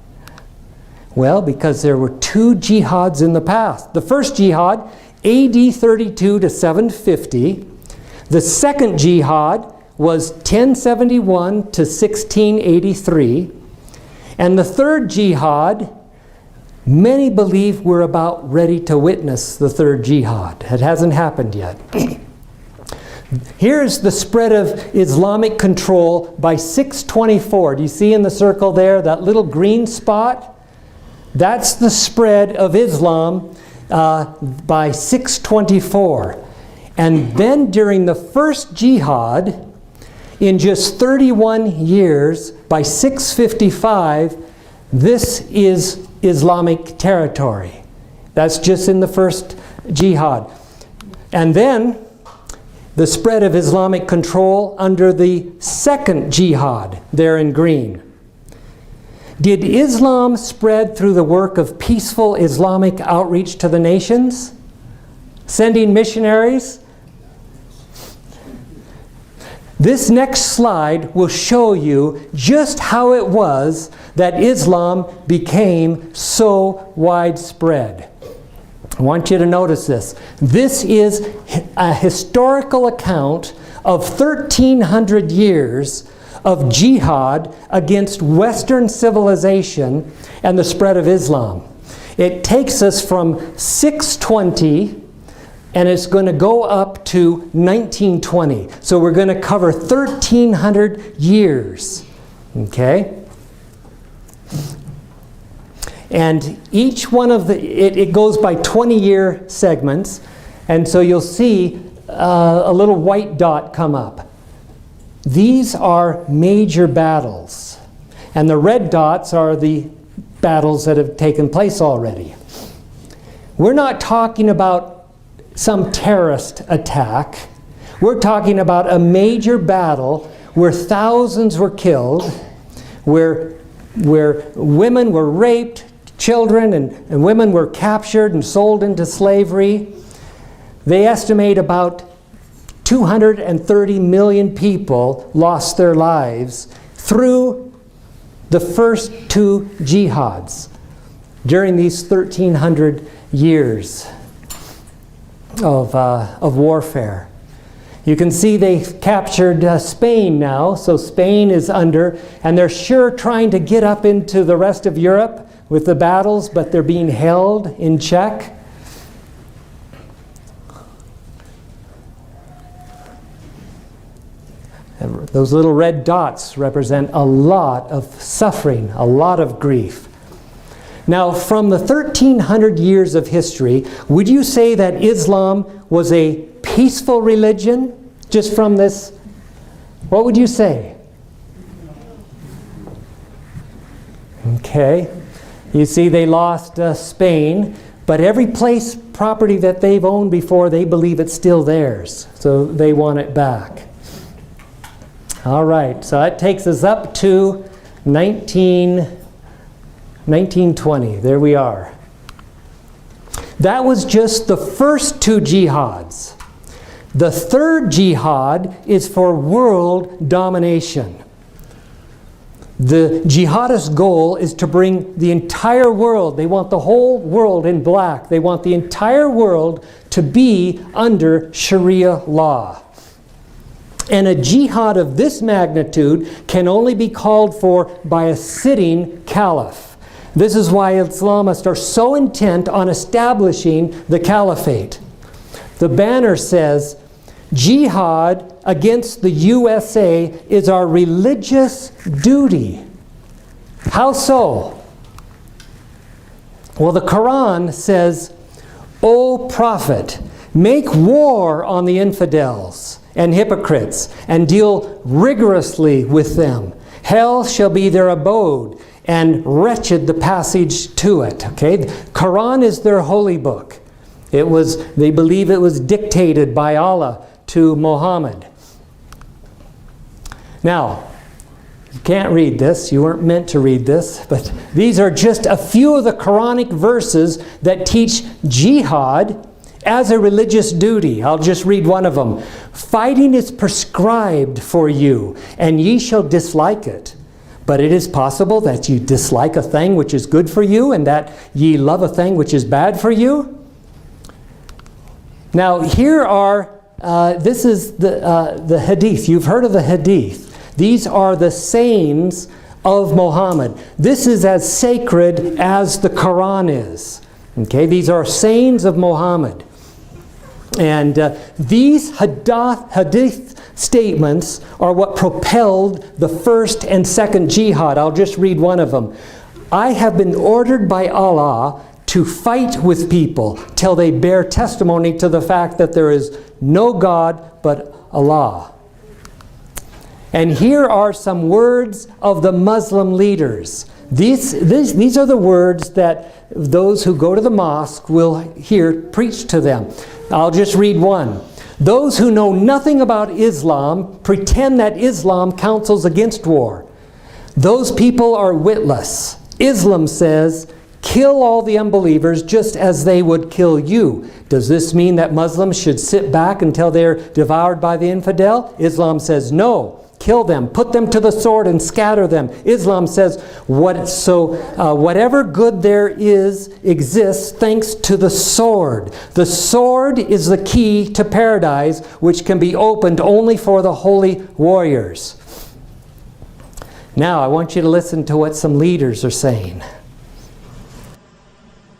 Well, because there were two jihads in the past. The first jihad, AD 32 to 750. The second jihad was 1071 to 1683. And the third jihad, many believe we're about ready to witness the third jihad. It hasn't happened yet. Here's the spread of Islamic control by 624. Do you see in the circle there, that little green spot? That's the spread of Islam by 624. And then during the first jihad, in just 31 years, by 655, this is Islamic territory. That's just in the first jihad. And then the spread of Islamic control under the second jihad, there in green. Did Islam spread through the work of peaceful Islamic outreach to the nations? Sending missionaries? This next slide will show you just how it was that Islam became so widespread. I want you to notice this. This is a historical account of 1,300 years of jihad against Western civilization and the spread of Islam. It takes us from 620 and it's going to go up to 1920. So we're going to cover 1,300 years. Okay? And each one of it goes by 20-year segments. And so you'll see a little white dot come up. These are major battles. And the red dots are the battles that have taken place already. We're not talking about some terrorist attack. We're talking about a major battle where thousands were killed, where women were raped, children and women were captured and sold into slavery. They estimate about 230 million people lost their lives through the first two jihads during these 1,300 years of warfare. You can see they've captured Spain now, so Spain is under, and they're sure trying to get up into the rest of Europe with the battles, but they're being held in check. Those little red dots represent a lot of suffering, a lot of grief. Now, from the 1,300 years of history, would you say that Islam was a peaceful religion? Just from this, what would you say? Okay. You see, they lost Spain, but every property that they've owned before, they believe it's still theirs. So they want it back. All right, so that takes us up to 1920. There we are. That was just the first two jihads. The third jihad is for world domination. The jihadist goal is to bring the entire world, they want the whole world in black. They want the entire world to be under Sharia law. And a jihad of this magnitude can only be called for by a sitting caliph. This is why Islamists are so intent on establishing the caliphate. The banner says, "Jihad against the USA is our religious duty." How so? Well, the Quran says, "O Prophet, make war on the infidels and hypocrites, and deal rigorously with them. Hell shall be their abode, and wretched the passage to it. Okay, the Quran is their holy book. They believe it was dictated by Allah to Muhammad. Now, you can't read this. You weren't meant to read this. But these are just a few of the Quranic verses that teach jihad as a religious duty. I'll just read one of them. Fighting is prescribed for you, and ye shall dislike it. But it is possible that you dislike a thing which is good for you, and that ye love a thing which is bad for you. Now, here are, this is the hadith. You've heard of the hadith. These are the sayings of Muhammad. This is as sacred as the Quran is. Okay, these are sayings of Muhammad. And these hadith statements are what propelled the first and second jihad. I'll just read one of them. I have been ordered by Allah to fight with people till they bear testimony to the fact that there is no God but Allah. And here are some words of the Muslim leaders. These are the words that those who go to the mosque will hear preached to them. I'll just read one. Those who know nothing about Islam pretend that Islam counsels against war. Those people are witless. Islam says, kill all the unbelievers just as they would kill you. Does this mean that Muslims should sit back until they're devoured by the infidel? Islam says no. Kill them, put them to the sword and scatter them. Islam says, whatever good there exists thanks to the sword. The sword is the key to paradise, which can be opened only for the holy warriors. Now, I want you to listen to what some leaders are saying.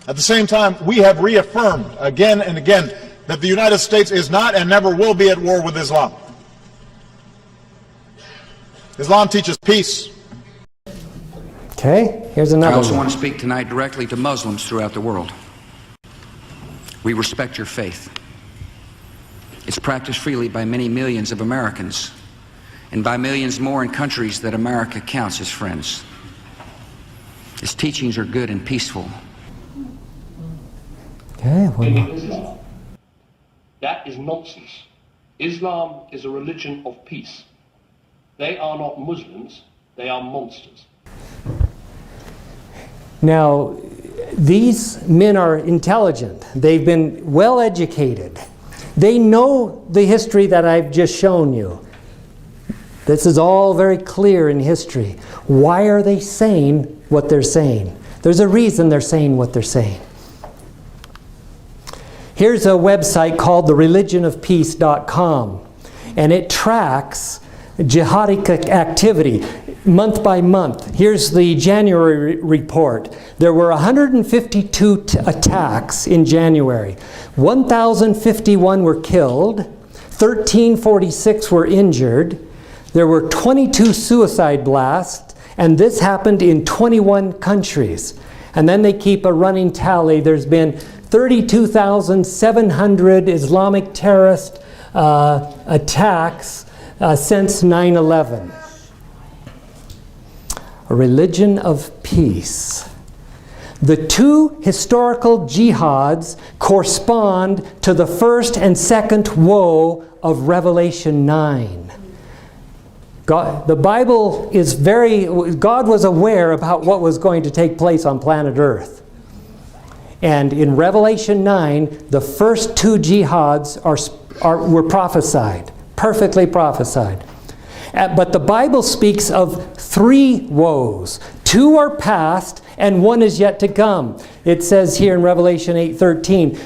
At the same time, we have reaffirmed again and again that the United States is not and never will be at war with Islam. Islam teaches peace. Okay, here's another I also one. want to speak tonight directly to Muslims throughout the world. We respect your faith. It's practiced freely by many millions of Americans and by millions more in countries that America counts as friends. Its teachings are good and peaceful. Okay, Islam. That is nonsense. Islam is a religion of peace. They are not Muslims, they are monsters. Now, these men are intelligent. They've been well educated. They know the history that I've just shown you. This is all very clear in history. Why are they saying what they're saying? There's a reason they're saying what they're saying. Here's a website called thereligionofpeace.com, and it tracks jihadic activity month by month. Here's the January report. There were 152 attacks in January. 1,051 were killed. 1,346 were injured. There were 22 suicide blasts, and this happened in 21 countries. And then they keep a running tally. There's been 32,700 Islamic terrorist attacks since 9/11. A religion of peace. The two historical jihads correspond to the first and second woe of Revelation 9. The Bible is God was aware about what was going to take place on planet Earth. And in Revelation 9, the first two jihads were prophesied. Perfectly prophesied. But the Bible speaks of three woes. Two are past and one is yet to come. It says here in Revelation 8:13,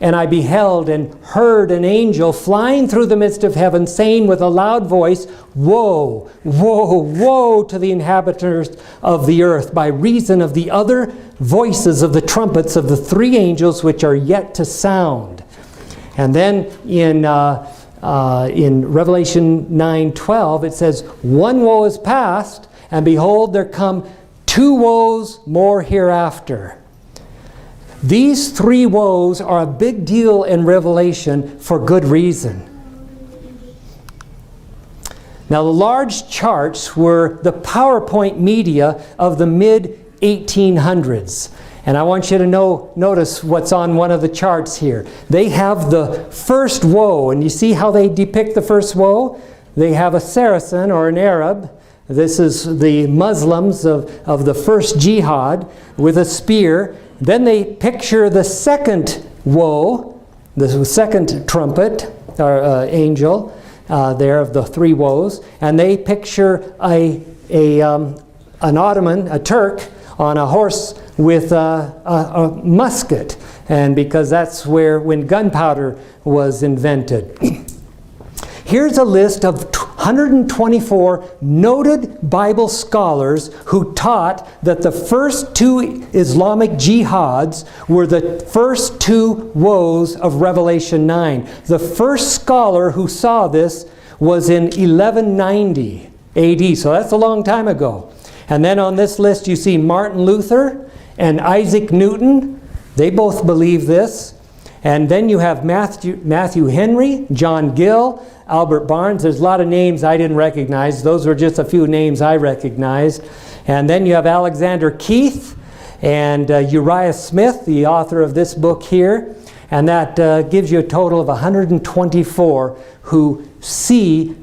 and I beheld and heard an angel flying through the midst of heaven, saying with a loud voice, Woe, woe, woe to the inhabitants of the earth, by reason of the other voices of the trumpets of the three angels which are yet to sound. And then in Revelation 9:12, it says, One woe is past, and behold, there come two woes more hereafter. These three woes are a big deal in Revelation for good reason. Now, the large charts were the PowerPoint media of the mid-1800s. And I want you to notice what's on one of the charts here. They have the first woe, and you see how they depict the first woe? They have a Saracen or an Arab. This is the Muslims of the first jihad with a spear. Then they picture the second woe, the second trumpet, or angel, there of the three woes. And they picture an Ottoman, a Turk, on a horse with a musket. And because that's when gunpowder was invented. Here's a list of 124 noted Bible scholars who taught that the first two Islamic jihads were the first two woes of Revelation 9. The first scholar who saw this was in 1190 AD, so that's a long time ago. And then on this list you see Martin Luther and Isaac Newton. They both believe this. And then you have Matthew Henry, John Gill, Albert Barnes. There's a lot of names I didn't recognize. Those were just a few names I recognized. And then you have Alexander Keith and Uriah Smith, the author of this book here. And that gives you a total of 124 who see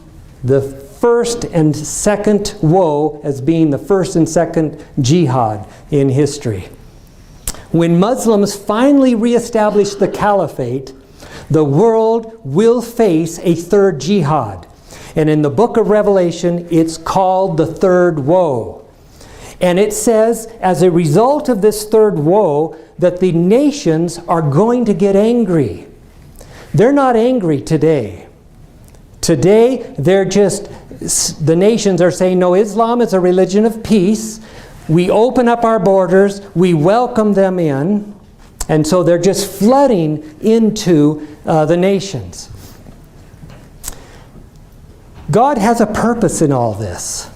the first and second woe as being the first and second jihad in history. When Muslims finally reestablish the caliphate, the world will face a third jihad. And in the book of Revelation, it's called the third woe. And it says, as a result of this third woe, that the nations are going to get angry. They're not angry today. Today, the nations are saying, no, Islam is a religion of peace. We open up our borders, we welcome them in, and so they're just flooding into the nations. God has a purpose in all this.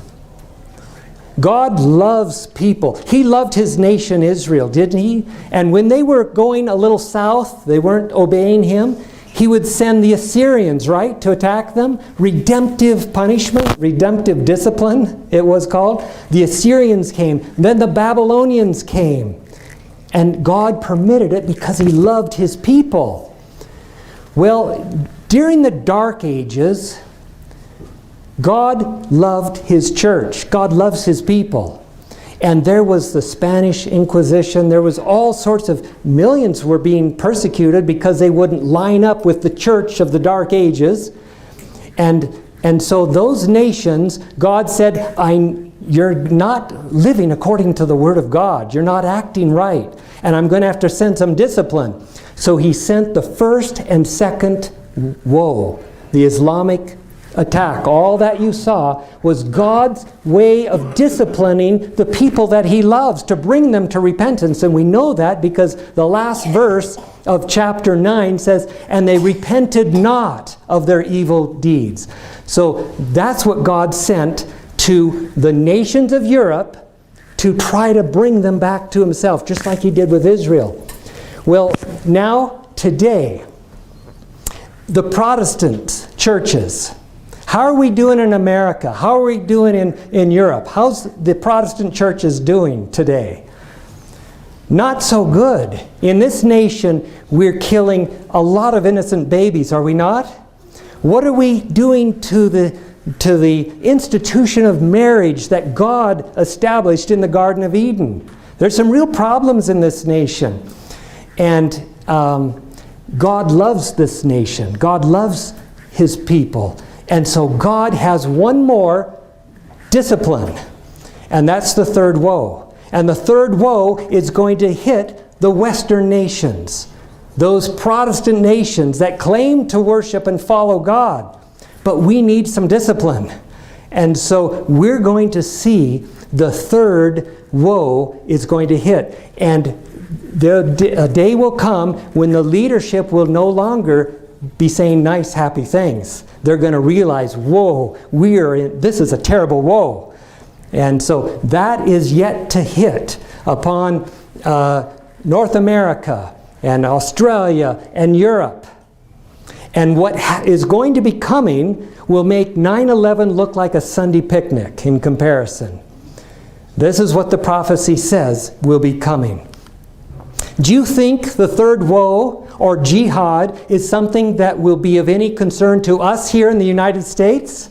God loves people. He loved His nation Israel, didn't He? And when they were going a little south, they weren't obeying Him, He would send the Assyrians, right, to attack them. Redemptive punishment, redemptive discipline, it was called. The Assyrians came. Then the Babylonians came. And God permitted it because He loved His people. Well, during the Dark Ages, God loved His church. God loves His people. And there was the Spanish Inquisition. There was all sorts of millions were being persecuted because they wouldn't line up with the church of the Dark Ages. And so those nations, God said, you're not living according to the Word of God. You're not acting right. And I'm going to have to send some discipline. So He sent the first and second woe, the Islamic attack. All that you saw was God's way of disciplining the people that He loves to bring them to repentance. And we know that because the last verse of chapter 9 says, and they repented not of their evil deeds. So that's what God sent to the nations of Europe to try to bring them back to Himself, just like He did with Israel. Well, now, today, the Protestant churches, how are we doing in America? How are we doing in Europe? How's the Protestant churches doing today? Not so good. In this nation, we're killing a lot of innocent babies, are we not? What are we doing to the institution of marriage that God established in the Garden of Eden? There's some real problems in this nation. And God loves this nation. God loves His people. And so God has one more discipline, and that's the third woe. And the third woe is going to hit the Western nations, those Protestant nations that claim to worship and follow God. But we need some discipline. And so we're going to see the third woe is going to hit. And a day will come when the leadership will no longer be saying nice, happy things. They're going to realize, whoa, this is a terrible woe. And so that is yet to hit upon North America and Australia and Europe. And what is going to be coming will make 9/11 look like a Sunday picnic in comparison. This is what the prophecy says will be coming. Do you think the third woe or jihad is something that will be of any concern to us here in the United States?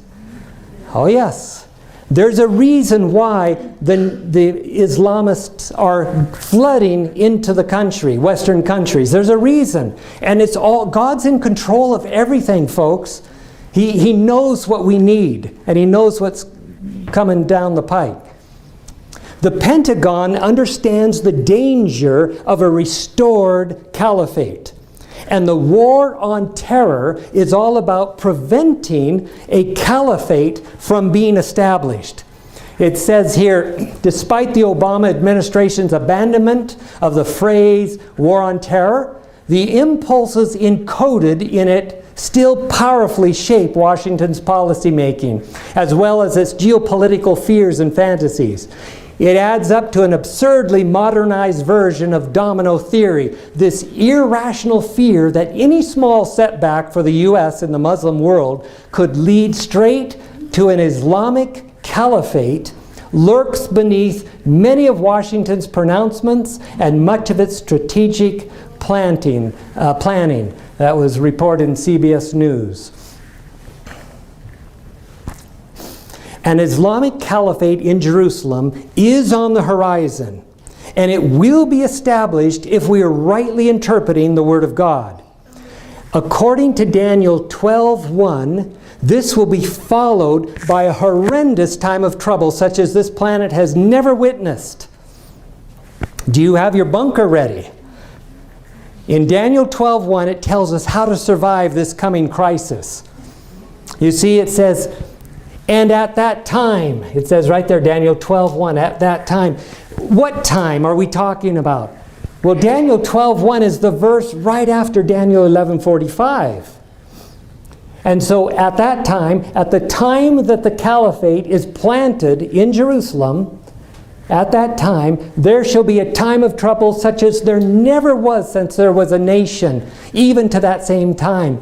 Oh yes. There's a reason why the Islamists are flooding into the country, Western countries. There's a reason. And it's all, God's in control of everything, folks. He knows what we need, and He knows what's coming down the pike. The Pentagon understands the danger of a restored caliphate. And the war on terror is all about preventing a caliphate from being established. It says here, despite the Obama administration's abandonment of the phrase war on terror, the impulses encoded in it still powerfully shape Washington's policymaking, as well as its geopolitical fears and fantasies. It adds up to an absurdly modernized version of domino theory, this irrational fear that any small setback for the U.S. in the Muslim world could lead straight to an Islamic caliphate lurks beneath many of Washington's pronouncements and much of its strategic planning. That was reported in CBS News. An Islamic caliphate in Jerusalem is on the horizon, and it will be established if we are rightly interpreting the Word of God. According to Daniel 12:1, this will be followed by a horrendous time of trouble such as this planet has never witnessed. Do you have your bunker ready? In Daniel 12:1, it tells us how to survive this coming crisis. You see, it says, and at that time, it says right there, Daniel 12:1, at that time. What time are we talking about? Well, Daniel 12:1 is the verse right after Daniel 11:45. And so at that time, at the time that the caliphate is planted in Jerusalem, at that time, there shall be a time of trouble such as there never was since there was a nation, even to that same time.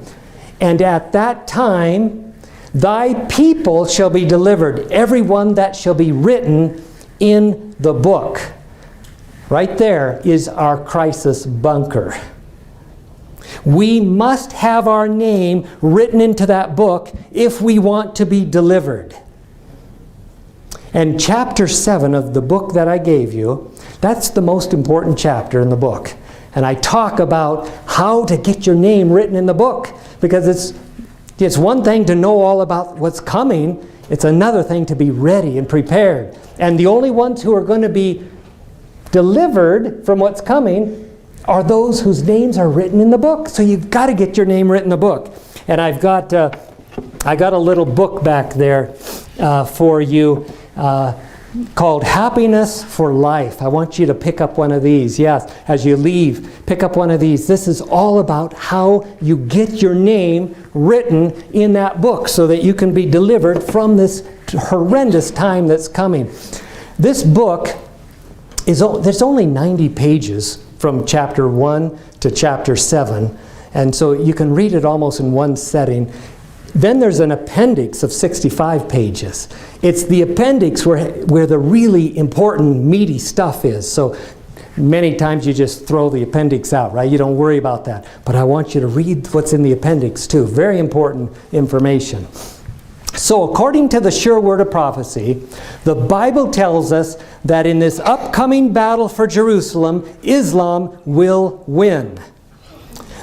And at that time, thy people shall be delivered, every one that shall be written in the book. Right there is our crisis bunker. We must have our name written into that book if we want to be delivered. And chapter 7 of the book that I gave you, that's the most important chapter in the book. And I talk about how to get your name written in the book, because it's one thing to know all about what's coming. It's another thing to be ready and prepared. And the only ones who are going to be delivered from what's coming are those whose names are written in the book. So you've got to get your name written in the book. And I got a little book back there for you called Happiness for Life. I want you to pick up one of these. Yes, as you leave, pick up one of these. This is all about how you get your name written in that book so that you can be delivered from this horrendous time that's coming. This book there's only 90 pages from chapter 1 to chapter 7, and so you can read it almost in one setting. Then there's an appendix of 65 pages. It's the appendix where the really important, meaty stuff is. So many times you just throw the appendix out, right? You don't worry about that. But I want you to read what's in the appendix too. Very important information. So according to the sure word of prophecy, the Bible tells us that in this upcoming battle for Jerusalem, Islam will win.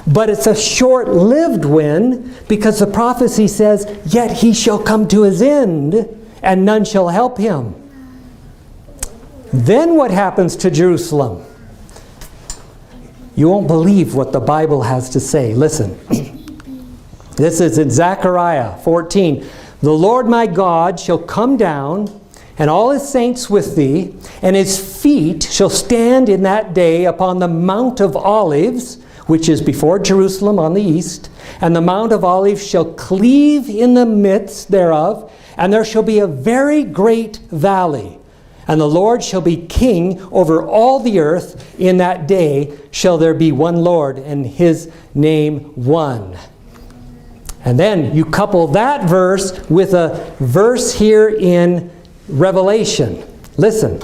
But it's a short-lived win, because the prophecy says, yet he shall come to his end, and none shall help him. Then what happens to Jerusalem? You won't believe what the Bible has to say. Listen. This is in Zechariah 14. The Lord my God shall come down, and all his saints with thee, and his feet shall stand in that day upon the Mount of Olives, which is before Jerusalem on the east, and the Mount of Olives shall cleave in the midst thereof, and there shall be a very great valley. And the Lord shall be king over all the earth. In that day shall there be one Lord, and his name one. And then you couple that verse with a verse here in Revelation. Listen.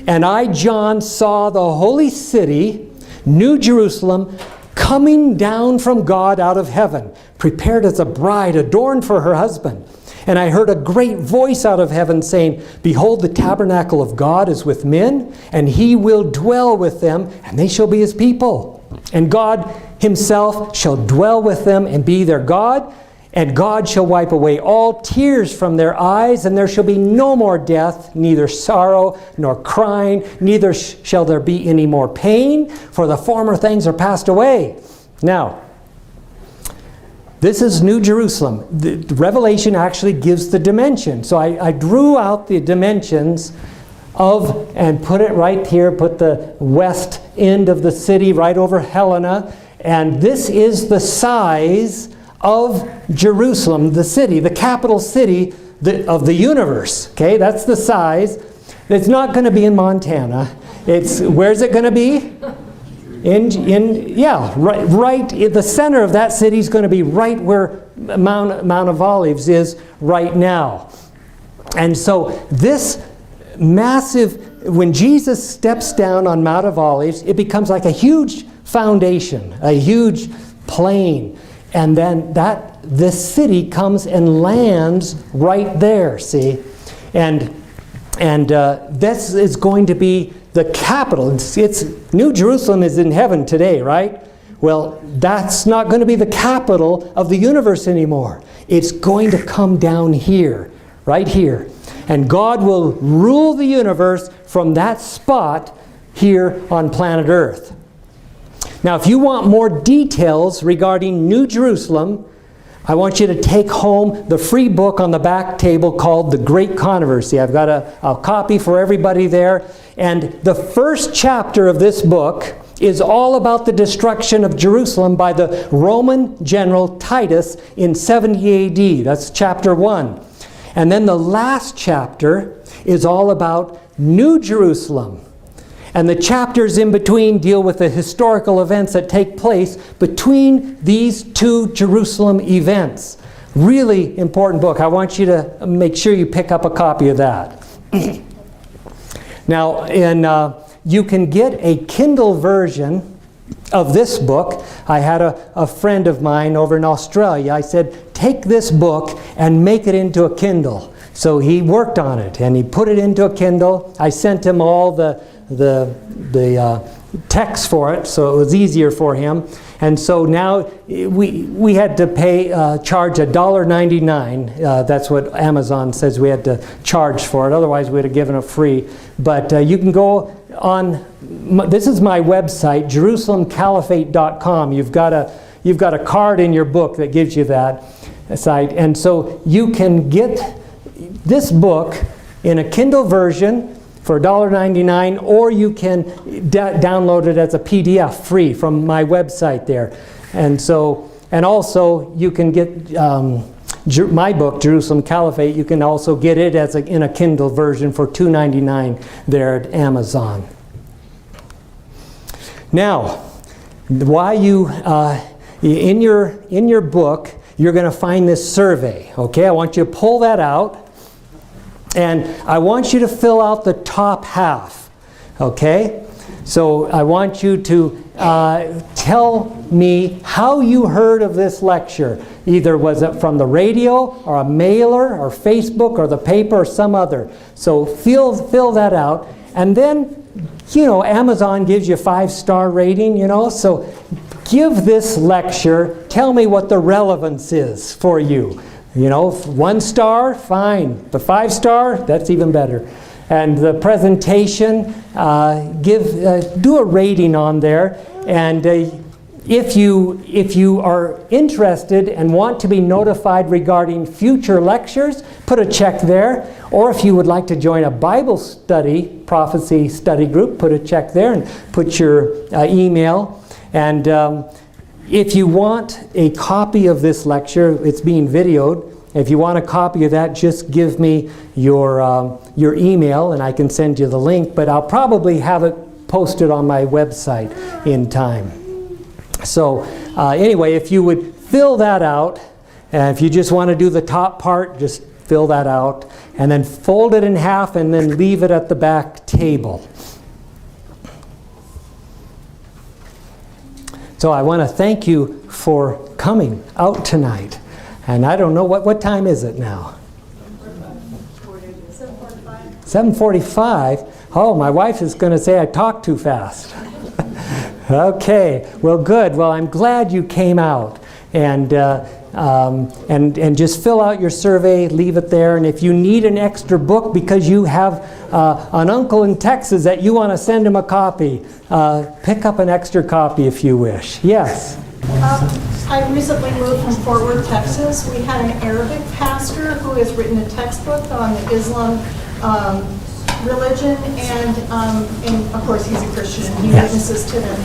And I, John, saw the holy city, New Jerusalem, coming down from God out of heaven, prepared as a bride adorned for her husband. And I heard a great voice out of heaven saying, Behold, the tabernacle of God is with men, and he will dwell with them, and they shall be his people. And God himself shall dwell with them and be their God, and God shall wipe away all tears from their eyes, and there shall be no more death, neither sorrow nor crying, neither shall there be any more pain, for the former things are passed away. Now, this is New Jerusalem. The Revelation actually gives the dimension. So I drew out the dimensions of, and put it right here, put the west end of the city right over Helena. And this is the size of Jerusalem, the city, the capital city of the universe. Okay, that's the size. It's not going to be in Montana. Where's it going to be? Right in the center of that city is going to be right where Mount of Olives is right now. And so this massive, when Jesus steps down on Mount of Olives, it becomes like a huge foundation, a huge plain. And then this city comes and lands right there, see? And this is going to be the capital. It's New Jerusalem is in heaven today, right? Well, that's not going to be the capital of the universe anymore. It's going to come down here, right here. And God will rule the universe from that spot here on planet Earth. Now, if you want more details regarding New Jerusalem, I want you to take home the free book on the back table called The Great Controversy. I've got a copy for everybody there. And the first chapter of this book is all about the destruction of Jerusalem by the Roman general Titus in 70 AD. That's chapter 1. And then the last chapter is all about New Jerusalem. And the chapters in between deal with the historical events that take place between these two Jerusalem events. Really important book. I want you to make sure you pick up a copy of that. Now, you can get a Kindle version of this book. I had a friend of mine over in Australia. I said, take this book and make it into a Kindle. So he worked on it and he put it into a Kindle. I sent him all the text for it, so it was easier for him. And so now we had to charge $1.99. That's what Amazon says we had to charge for it. Otherwise, we'd have given it free. But you can go on. This is my website, JerusalemCaliphate.com. You've got a card in your book that gives you that site, and so you can get this book in a Kindle version for $1.99, or you can download it as a PDF free from my website there. And also you can get my book, Jerusalem Caliphate. You can also get it in a Kindle version for $2.99 there at Amazon. Now, why in your book you're going to find this survey. Okay, I want you to pull that out. And I want you to fill out the top half, okay? So I want you to tell me how you heard of this lecture. Either was it from the radio, or a mailer, or Facebook, or the paper, or some other. So fill that out. And then, Amazon gives you a 5-star rating, so give this lecture, tell me what the relevance is for you. 1 star, fine. But 5-star, that's even better. And the presentation, do a rating on there. And if you are interested and want to be notified regarding future lectures, put a check there. Or if you would like to join a Bible study, prophecy study group, put a check there and put your email. And if you want a copy of this lecture, it's being videoed. If you want a copy of that, just give me your email and I can send you the link. But I'll probably have it posted on my website in time. So anyway, if you would fill that out And if you just want to do the top part, just fill that out. And then fold it in half and then leave it at the back table. So I want to thank you for coming out tonight. And I don't know, what time is it now? 7:45. Oh, my wife is going to say I talk too fast. Okay, well, good. Well, I'm glad you came out. And just fill out your survey, leave it there. And if you need an extra book because you have an uncle in Texas that you want to send him a copy, pick up an extra copy if you wish. Yes? I recently moved from Fort Worth, Texas. We had an Arabic pastor who has written a textbook on the Islam religion, and of course he's a Christian and he witnesses to them.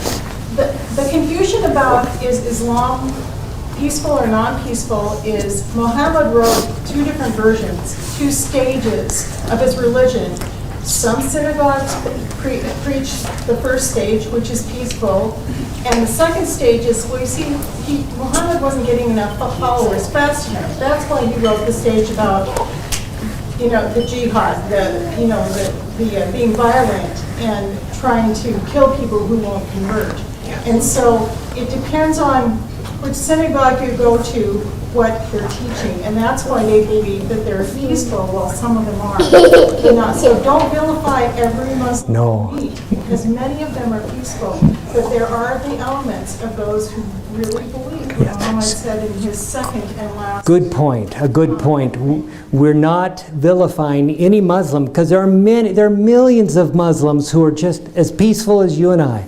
The confusion about is Islam peaceful or non-peaceful is Muhammad wrote two different versions, two stages of his religion. Some synagogues preach the first stage, which is peaceful, and the second stage is, well, you see, Muhammad wasn't getting enough followers fast enough. That's why he wrote the stage about, the jihad, the being violent and trying to kill people who won't convert. And so it depends on which synagogue you go to, what they're teaching, and that's why they believe that they're peaceful, while some of them are. Not. So don't vilify every Muslim because many of them are peaceful, but there are the elements of those who really believe what Muhammad said in his second and last. Good point. A good point. We're not vilifying any Muslim because there are millions of Muslims who are just as peaceful as you and I.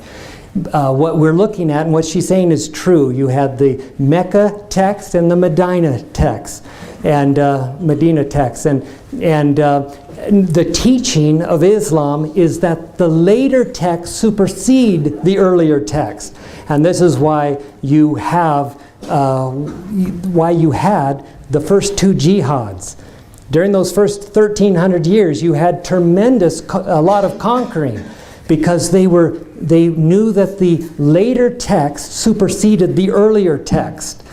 What we're looking at and what she's saying is true. You had the Mecca text and the Medina text, and Medina text, and the teaching of Islam is that the later texts supersede the earlier text, and this is why you have had the first two jihads. During those first 1,300 years, you had a lot of conquering, because they knew that the later text superseded the earlier text.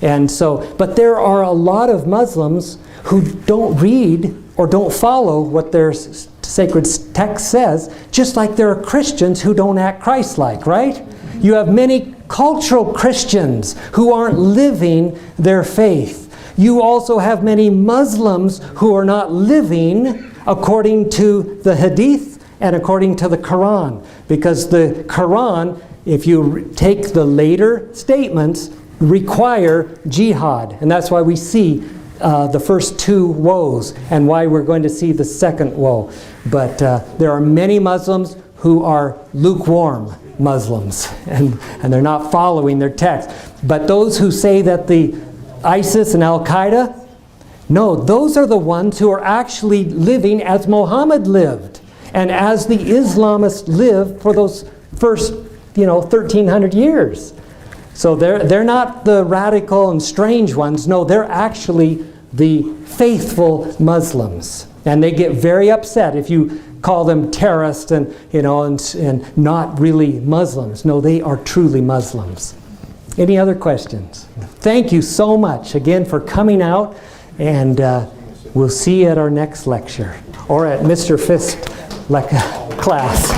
And so, but there are a lot of Muslims who don't read or don't follow what their sacred text says, just like there are Christians who don't act Christ-like, right? You have many cultural Christians who aren't living their faith. You also have many Muslims who are not living according to the Hadith and according to the Quran, because the Quran, if you take the later statements, require jihad, and that's why we see the first two woes and why we're going to see the second woe. But there are many Muslims who are lukewarm Muslims, and they're not following their text. But those who say that the ISIS and Al-Qaeda, no, those are the ones who are actually living as Muhammad lived. And as the Islamists lived for those first, 1,300 years. So they're not the radical and strange ones. No, they're actually the faithful Muslims. And they get very upset if you call them terrorists and not really Muslims. No, they are truly Muslims. Any other questions? Thank you so much again for coming out, and we'll see you at our next lecture or at Mr. Fist class.